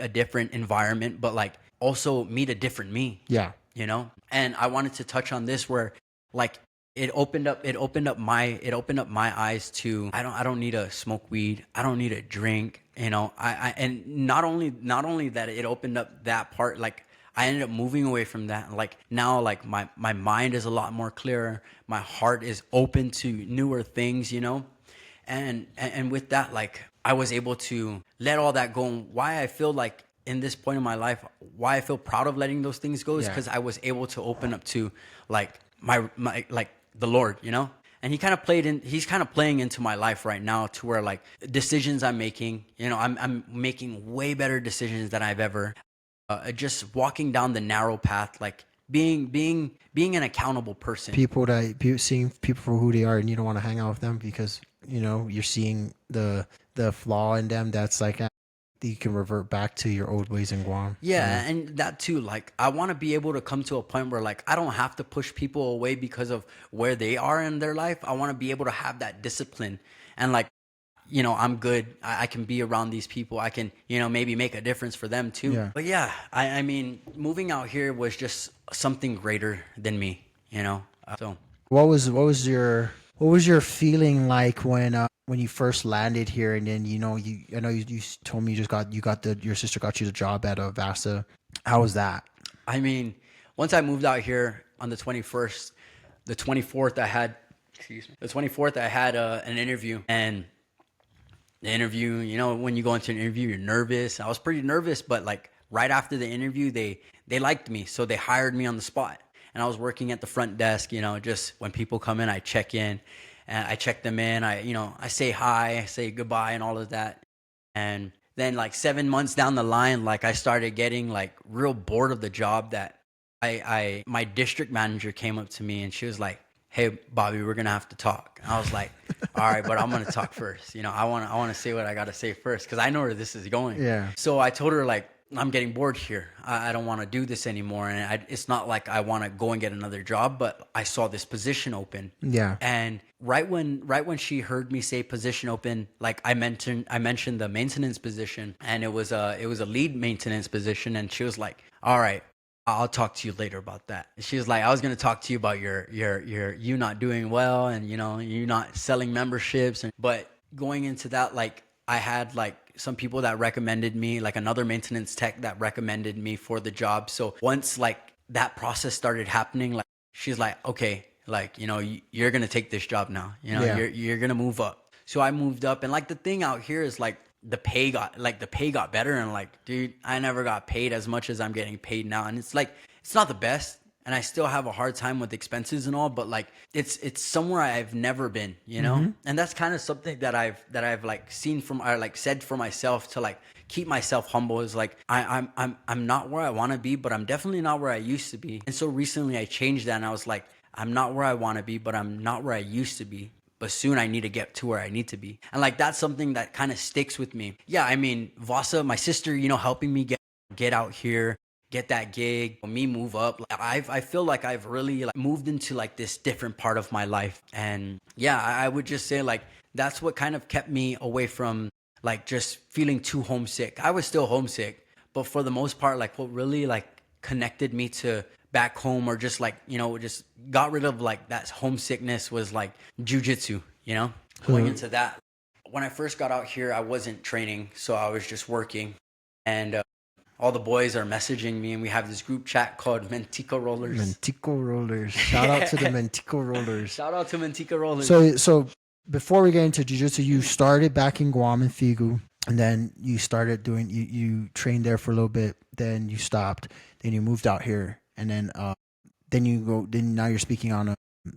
different environment, but like also meet a different me, Yeah. you know. And I wanted to touch on this where like it opened up my eyes to I don't need to smoke weed, I don't need to drink, you know. I and not only that, it opened up that part, like I ended up moving away from that. Like now, like my mind is a lot more clearer, my heart is open to newer things, you know. And with that, like I was able to let all that go. And why I feel like in this point in my life, why I feel proud of letting those things go is Yeah. because I was able to open up to like my like the Lord, you know. And he's kind of playing into my life right now to where like decisions I'm making, you know, I'm making way better decisions than I've ever, just walking down the narrow path, like being an accountable person. Seeing people for who they are, and you don't want to hang out with them because you know you're seeing the flaw in them. That's like you can revert back to your old ways in Guam. Yeah, and that too, like I want to be able to come to a point where like I don't have to push people away because of where they are in their life. I want to be able to have that discipline and like, you know, I'm good. I can be around these people. I can, you know, maybe make a difference for them too. Yeah. But yeah, I mean, moving out here was just something greater than me, you know. So What was your feeling like when you first landed here, and then you know I know you told me your sister got you the job at Vasa. How was that? I mean, once I moved out here on the 21st, the 24th I had, excuse me, the 24th I had an interview. And the interview, you know, when you go into an interview, you're nervous. I was pretty nervous, but like right after the interview, they liked me, so they hired me on the spot. And I was working at the front desk, you know, just when people come in, I check in, and I check them in. I say hi, I say goodbye, and all of that. And then like 7 months down the line, like I started getting like real bored of the job. That I my district manager came up to me and she was like, "Hey, Bobby, we're gonna have to talk." And I was like, "All right, but I'm gonna talk first. You know, I want to say what I gotta say first because I know where this is going." Yeah. So I told her like, I'm getting bored here. I don't want to do this anymore. And it's not like I want to go and get another job, but I saw this position open. Yeah. And right when she heard me say position open, like I mentioned the maintenance position, and it was a lead maintenance position. And she was like, "All right, I'll talk to you later about that." She was like, "I was going to talk to you about you not doing well, and you know, you not selling memberships." But going into that, like I had like some people that recommended me, like another maintenance tech that recommended me for the job. So once like that process started happening, like she's like, "Okay, like, you know, you're going to take this job now. You know, Yeah. you're going to move up." So I moved up, and like the thing out here is like the pay got better. And like, dude, I never got paid as much as I'm getting paid now. And it's like it's not the best, and I still have a hard time with expenses and all, but like it's somewhere I've never been, you know? And that's kind of something that I've like seen from, or like said for myself to like keep myself humble, is like I'm not where I want to be, but I'm definitely not where I used to be. And so recently I changed that, and I was like, I'm not where I want to be, but I'm not where I used to be. But soon I need to get to where I need to be. And like that's something that kind of sticks with me. Yeah, I mean, Vasa, my sister, you know, helping me get out here, get that gig, me move up. Like, I feel like I've really like moved into like this different part of my life. And yeah, I would just say like that's what kind of kept me away from like just feeling too homesick. I was still homesick, but for the most part, like what really like connected me to back home, or just like, just got rid of like that homesickness, was like jujitsu, going So, into that. When I first got out here, I wasn't training, so I was just working. And all the boys are messaging me, and we have this group chat called Mentico Rollers. Mentico Rollers. Shout out to the Mentico Rollers. Shout out to Mentico Rollers. So before we get into jiu-jitsu, you started back in Guam and Figu, and then you started doing you trained there for a little bit, then you stopped, then you moved out here, and then now you're speaking on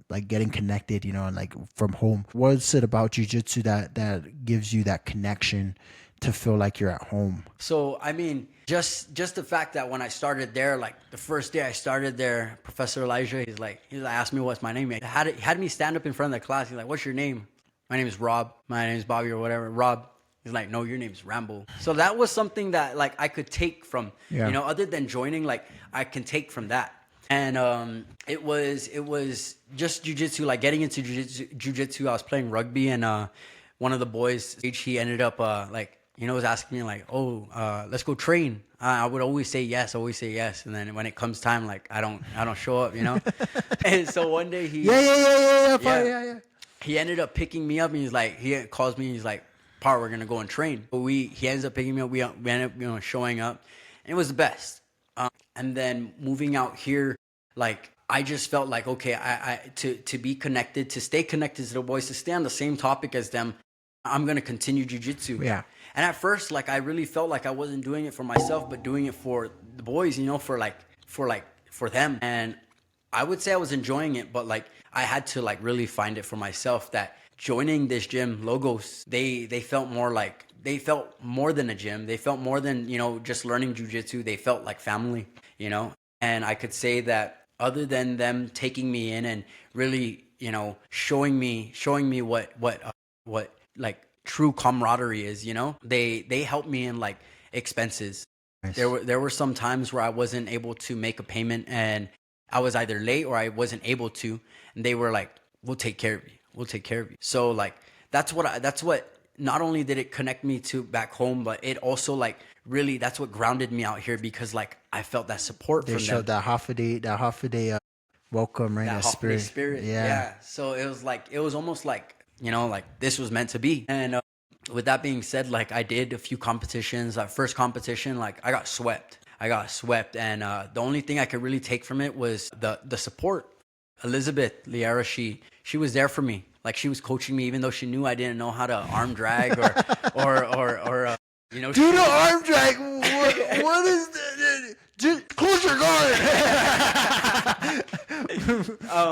like getting connected, and like from home. What's it about jiu-jitsu that gives you that connection to feel like you're at home? So, I mean, just the fact that when I started there, like the first day I started there, Professor Elijah, he asked me what's my name. He had me stand up in front of the class. He's like, "What's your name?" "My name is Rob." "My name is Bobby," or whatever. "Rob." He's like, "No, your name's Rambo." So that was something that like I could take from, other than joining, like I can take from that. And it was just jujitsu, like getting into jujitsu. I was playing rugby, and one of the boys, he ended up was asking me like, "Oh, let's go train." I would always say yes, and then when it comes time, like I don't show up, And so one day Yeah. he ended up picking me up, and he calls me, and he's like, "Par, we're gonna go and train." But he ends up picking me up. We ended up showing up, and it was the best. And then moving out here, like I just felt like, okay, I to be connected, to stay connected to the boys, to stay on the same topic as them, I'm gonna continue jujitsu. Yeah. And at first, like I really felt like I wasn't doing it for myself, but doing it for the boys, for them. And I would say I was enjoying it, but like I had to like really find it for myself, that joining this gym, Logos, they felt more than a gym. They felt more than, just learning jujitsu. They felt like family, And I could say that other than them taking me in and really, showing me what like true camaraderie is, they helped me in like expenses. Nice. There were some times where I wasn't able to make a payment, and I was either late or I wasn't able to, and they were like, "We'll take care of you. We'll take care of you." So like that's what not only did it connect me to back home, but it also like really, that's what grounded me out here, because like I felt that support They from showed them. that half a day welcome, right? That That holiday spirit. spirit. Yeah. So it was almost like, like this was meant to be. And with that being said, like I did a few competitions. That first competition, like I got swept. And the only thing I could really take from it was the support. Elizabeth Liera, she was there for me. Like she was coaching me, even though she knew I didn't know how to arm drag or Do the arm drag. What is that? Just close your guard.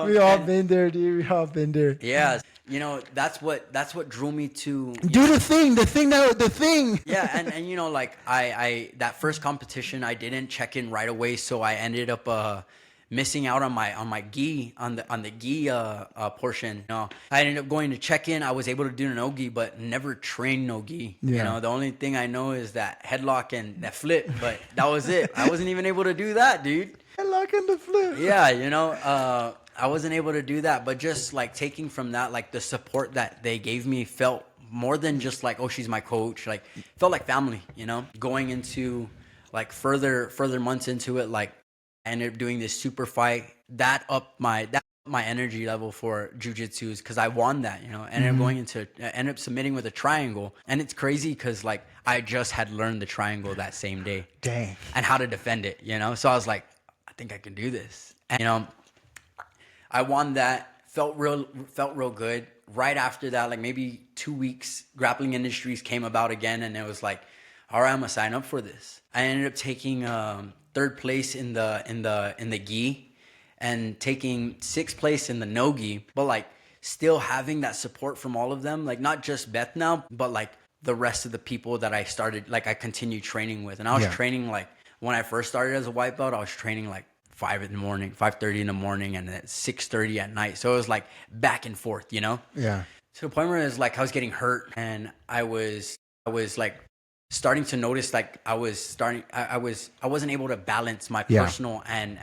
We all been there, dude. We all been there. Yeah, that's what drew me to Do the thing. yeah. And like I that first competition, I didn't check in right away, so I ended up missing out on my gi, on the gi portion. I ended up going to check in. I was able to do no gi, but never trained no gi. Yeah. The only thing I know is that headlock and that flip, but that was it. I wasn't even able to do that, dude. Headlock and the flip. Yeah, I wasn't able to do that, but just like taking from that, like the support that they gave me felt more than just like, oh, she's my coach. Like felt like family, going into like further months into it, like I ended up doing this super fight that upped my energy level for jujitsu, because I won that, ended up submitting with a triangle. And it's crazy because like I just had learned the triangle that same day. Dang. And how to defend it, so I was like, I think I can do this. And I won that, felt real good. Right after that, like maybe 2 weeks, Grappling Industries came about again, and it was like, all right, I'm gonna sign up for this. I ended up taking third place in the gi, and taking sixth place in the no gi, but like still having that support from all of them, like not just Beth now, but like the rest of the people that I continued training with. And I was training, like when I first started as a white belt, I was training like 5:30 in the morning, and at 6:30 at night. So it was like back and forth, Yeah. to the point where it was like I was getting hurt, and I was like starting to notice like I wasn't able to balance my Yeah. personal and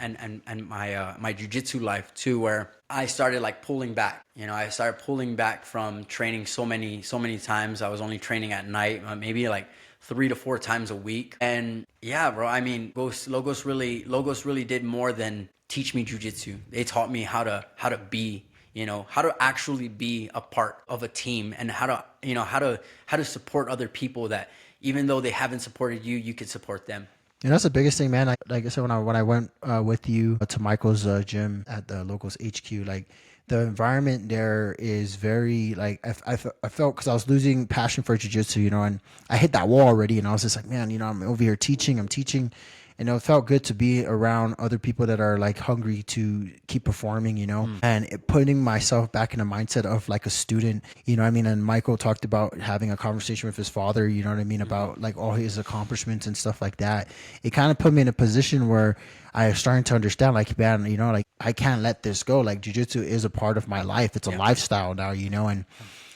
my jujitsu life to where I started like pulling back. I started pulling back from training so many times. I was only training at night, maybe like 3 to 4 times a week. And yeah, bro, I mean, Logos really did more than teach me jujitsu. They taught me how to be, how to actually be a part of a team, and how to support other people that even though they haven't supported you, you could support them. And that's the biggest thing, man. Like I said, when I went with you to Michael's gym at the locals HQ, like the environment there is very like I felt, because I was losing passion for jiu-jitsu, and I hit that wall already, and I was just like, man, I'm over here I'm teaching, and it felt good to be around other people that are like hungry to keep performing, and putting myself back in a mindset of like a student, what I mean? And Michael talked about having a conversation with his father, you know what I mean, about like all his accomplishments and stuff like that. It kind of put me in a position where I was starting to understand, like, man, like I can't let this go. Like jujitsu is a part of my life. It's a Yeah. lifestyle now, and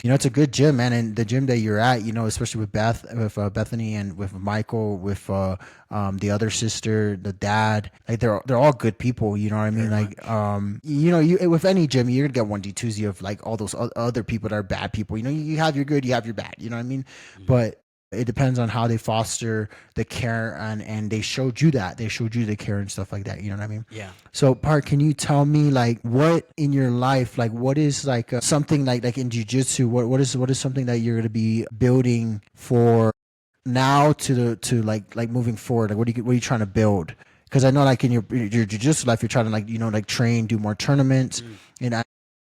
it's a good gym, man. And the gym that you're at, especially with Bethany, and with Michael, with the other sister, the dad, like they're all good people. You know what I mean? Very Like, much. you with any gym, you're gonna get one D, two Z of like all those other people that are bad people. You have your good, you have your bad. You know what I mean? But it depends on how they foster the care, and they showed you that. They showed you the care and stuff like that. You know what I mean? Yeah. So, Park, can you tell me like what in your life, like what is like something like in jujitsu, what is something that you're gonna be building for now to like moving forward? Like what are you trying to build? Because I know like in your jujitsu life, you're trying to like like train, do more tournaments, and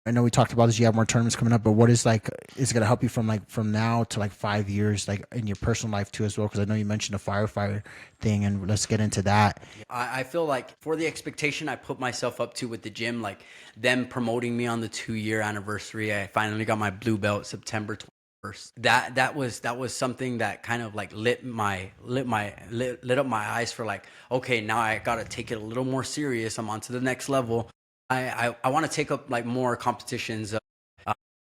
I know we talked about this. You have more tournaments coming up, but what is like is gonna help you from now to like 5 years, like in your personal life too as well? Because I know you mentioned the firefighter thing, and let's get into that. I feel like for the expectation I put myself up to with the gym, like them promoting me on the 2 year anniversary, I finally got my blue belt September 21st. That was something that kind of like lit up my eyes for like, okay, now I gotta take it a little more serious. I'm on to the next level. I want to take up like more competitions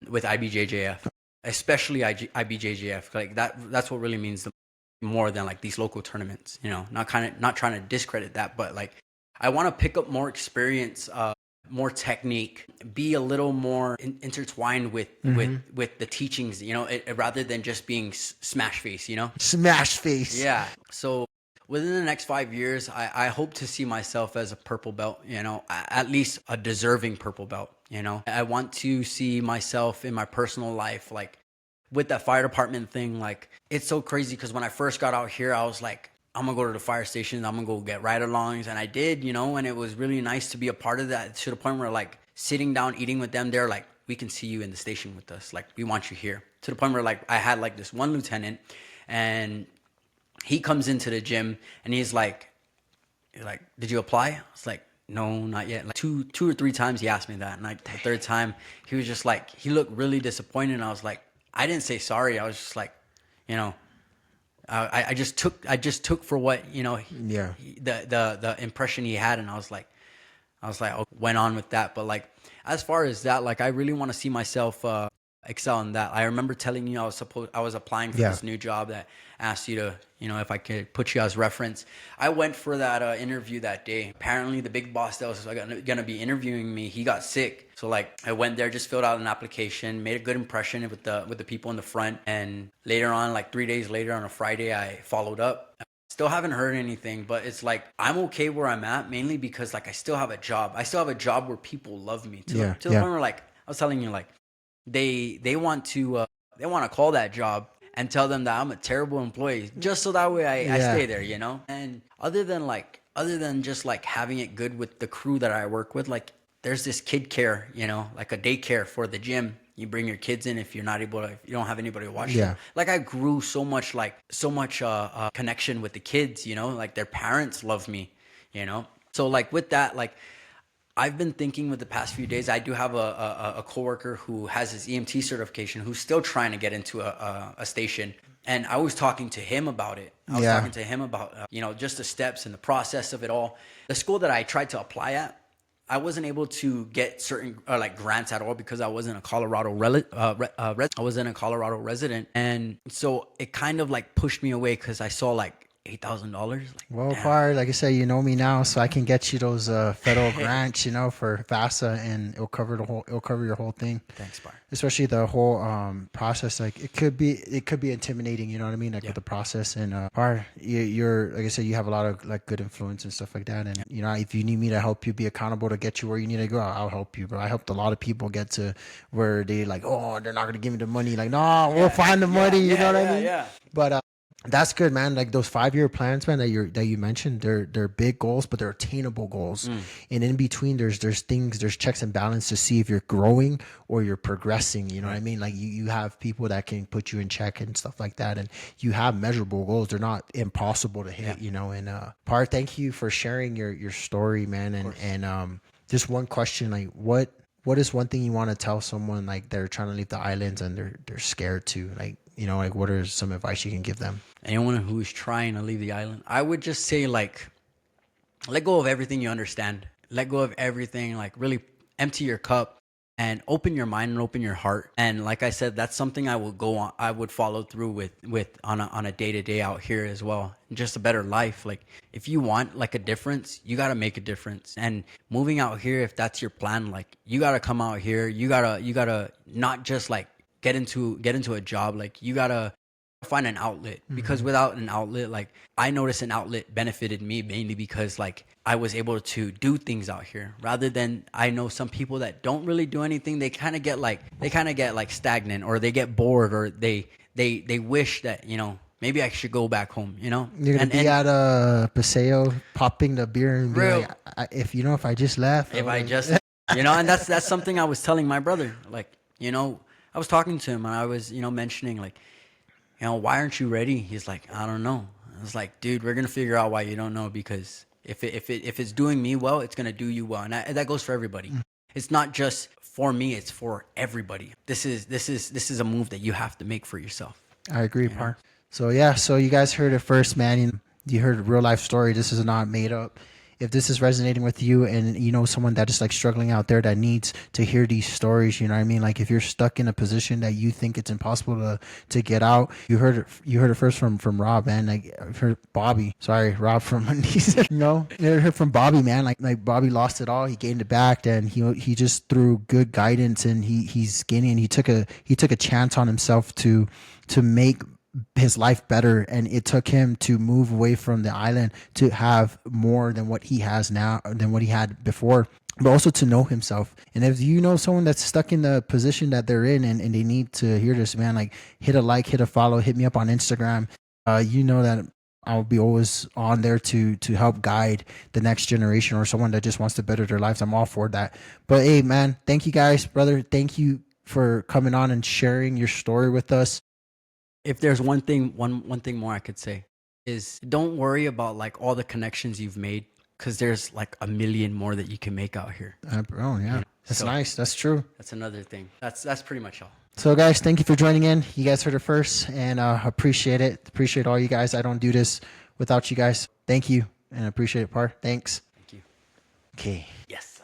with IBJJF, especially IBJJF. Like that's what really means the more than like these local tournaments. Not trying to discredit that, but like I want to pick up more experience, more technique, be a little more intertwined with with the teachings. Rather than just being smash face. Smash face. Yeah. So within the next 5 years, I hope to see myself as a purple belt, at least a deserving purple belt. I want to see myself in my personal life, like with that fire department thing. Like it's so crazy because when I first got out here, I was like, I'm gonna go to the fire station, I'm gonna go get ride-alongs, and I did, and it was really nice to be a part of that, to the point where like sitting down eating with them, they're like, we can see you in the station with us, like we want you here. To the point where like I had like this one lieutenant, and he comes into the gym and he's like, did you apply? I was like, no, not yet. Like two or three times he asked me that, and like the third time he was just like, he looked really disappointed. And I was like, I didn't say sorry. I was just like, you know, I just took for what Yeah. the impression he had, and I was like, oh, went on with that. But like as far as that, like I really want to see myself excel in that. I remember telling you I was applying for Yeah. this new job that asked you to, if I could put you as reference. I went for that interview that day. Apparently the big boss that was gonna be interviewing me, he got sick. So like I went there, just filled out an application, made a good impression with the people in the front, and later on, like 3 days later on a Friday, I followed up. Still haven't heard anything, but it's like I'm okay where I'm at, mainly because like I still have a job. I still have a job where people love me Yeah. to the point where like I was telling you, like they want to call that job and tell them that I'm a terrible employee, just so that way I Yeah. stay there. And other than just like having it good with the crew that I work with, like there's this kid care, like a daycare for the gym. You bring your kids in if you're not able to, if you don't have anybody to watch Yeah. them. Like I grew so much connection with the kids, like their parents love me. So like with that, like I've been thinking with the past few days, I do have a coworker who has his EMT certification, who's still trying to get into a station. And I was talking to him about it. I was Yeah. talking to him about, just the steps and the process of it all. The school that I tried to apply at, I wasn't able to get certain like grants at all because I wasn't a I wasn't a Colorado resident, and so it kind of like pushed me away because I saw like $8,000. Like, Well, damn. Par, like I said, you know me now, so I can get you those federal grants, for FAFSA, and it'll cover your whole thing. Thanks, Bar. Especially the whole process. Like it could be intimidating, you know what I mean, like Yeah. with the process. And Par, you're like I said, you have a lot of like good influence and stuff like that. And if you need me to help you be accountable to get you where you need to go, I'll help you, bro. I helped a lot of people get to where they like, oh, they're not gonna give me the money. Like, no, we'll find the money. You know what I mean? Yeah. But that's good, man. Like those 5-year plans, man, that you mentioned, they're big goals, but they're attainable goals. And in between, there's checks and balance to see if you're growing or you're progressing. You know what I mean? Like you have people that can put you in check and stuff like that, and you have measurable goals. They're not impossible to hit. And Par, thank you for sharing your story, man. And just one question, like what is one thing you want to tell someone like they're trying to leave the islands and they're scared to, like what are some advice you can give them? Anyone who's trying to leave the island, I would just say like, let go of everything you understand. Let go of everything. Like really empty your cup and open your mind and open your heart. And like I said, that's something I would go on. I would follow through with on a day to day out here as well. Just a better life. Like if you want like a difference, you got to make a difference. And moving out here, if that's your plan, like you got to come out here. You gotta not just like get into a job. Like you gotta find an outlet, because without an outlet, like I noticed an outlet benefited me mainly because like I was able to do things out here rather than, I know some people that don't really do anything. They kind of get like stagnant, or they get bored, or they wish that, maybe I should go back home, You're gonna be at a paseo popping the beer and be real, like, if I just left, if I just, and that's something I was telling my brother, like, I was talking to him and I was, mentioning like, why aren't you ready? He's like, I don't know. I was like, dude, we're gonna figure out why you don't know, because if it's doing me well, it's gonna do you well, and that goes for everybody. It's not just for me; it's for everybody. This is a move that you have to make for yourself. I agree, Par. So yeah, so you guys heard it first, man. You heard a real life story. This is not made up. If this is resonating with you, and you know someone that is like struggling out there that needs to hear these stories, you know what I mean? Like if you're stuck in a position that you think it's impossible to get out, you heard it first from Rob, man. Like I've heard Bobby. Sorry, Rob from you heard from Bobby, man. Like Bobby lost it all. He gained it back, and he just through good guidance, and he's gaining, and he took a chance on himself to make his life better, and it took him to move away from the island to have more than what he has now, than what he had before, but also to know himself. And if you know someone that's stuck in the position that they're in, and they need to hear this, man, like hit a like, hit a follow, hit me up on Instagram. You know that I'll be always on there to help guide the next generation, or someone that just wants to better their lives. I'm all for that. But hey, man, thank you guys, brother. Thank you for coming on and sharing your story with us. If there's one thing more I could say, is don't worry about like all the connections you've made, because there's like a million more that you can make out here. Oh yeah, that's nice. That's true. That's another thing. That's pretty much all. So guys, thank you for joining in. You guys heard it first, and appreciate it. Appreciate all you guys. I don't do this without you guys. Thank you, and appreciate it, Par. Thanks. Thank you. Okay. Yes.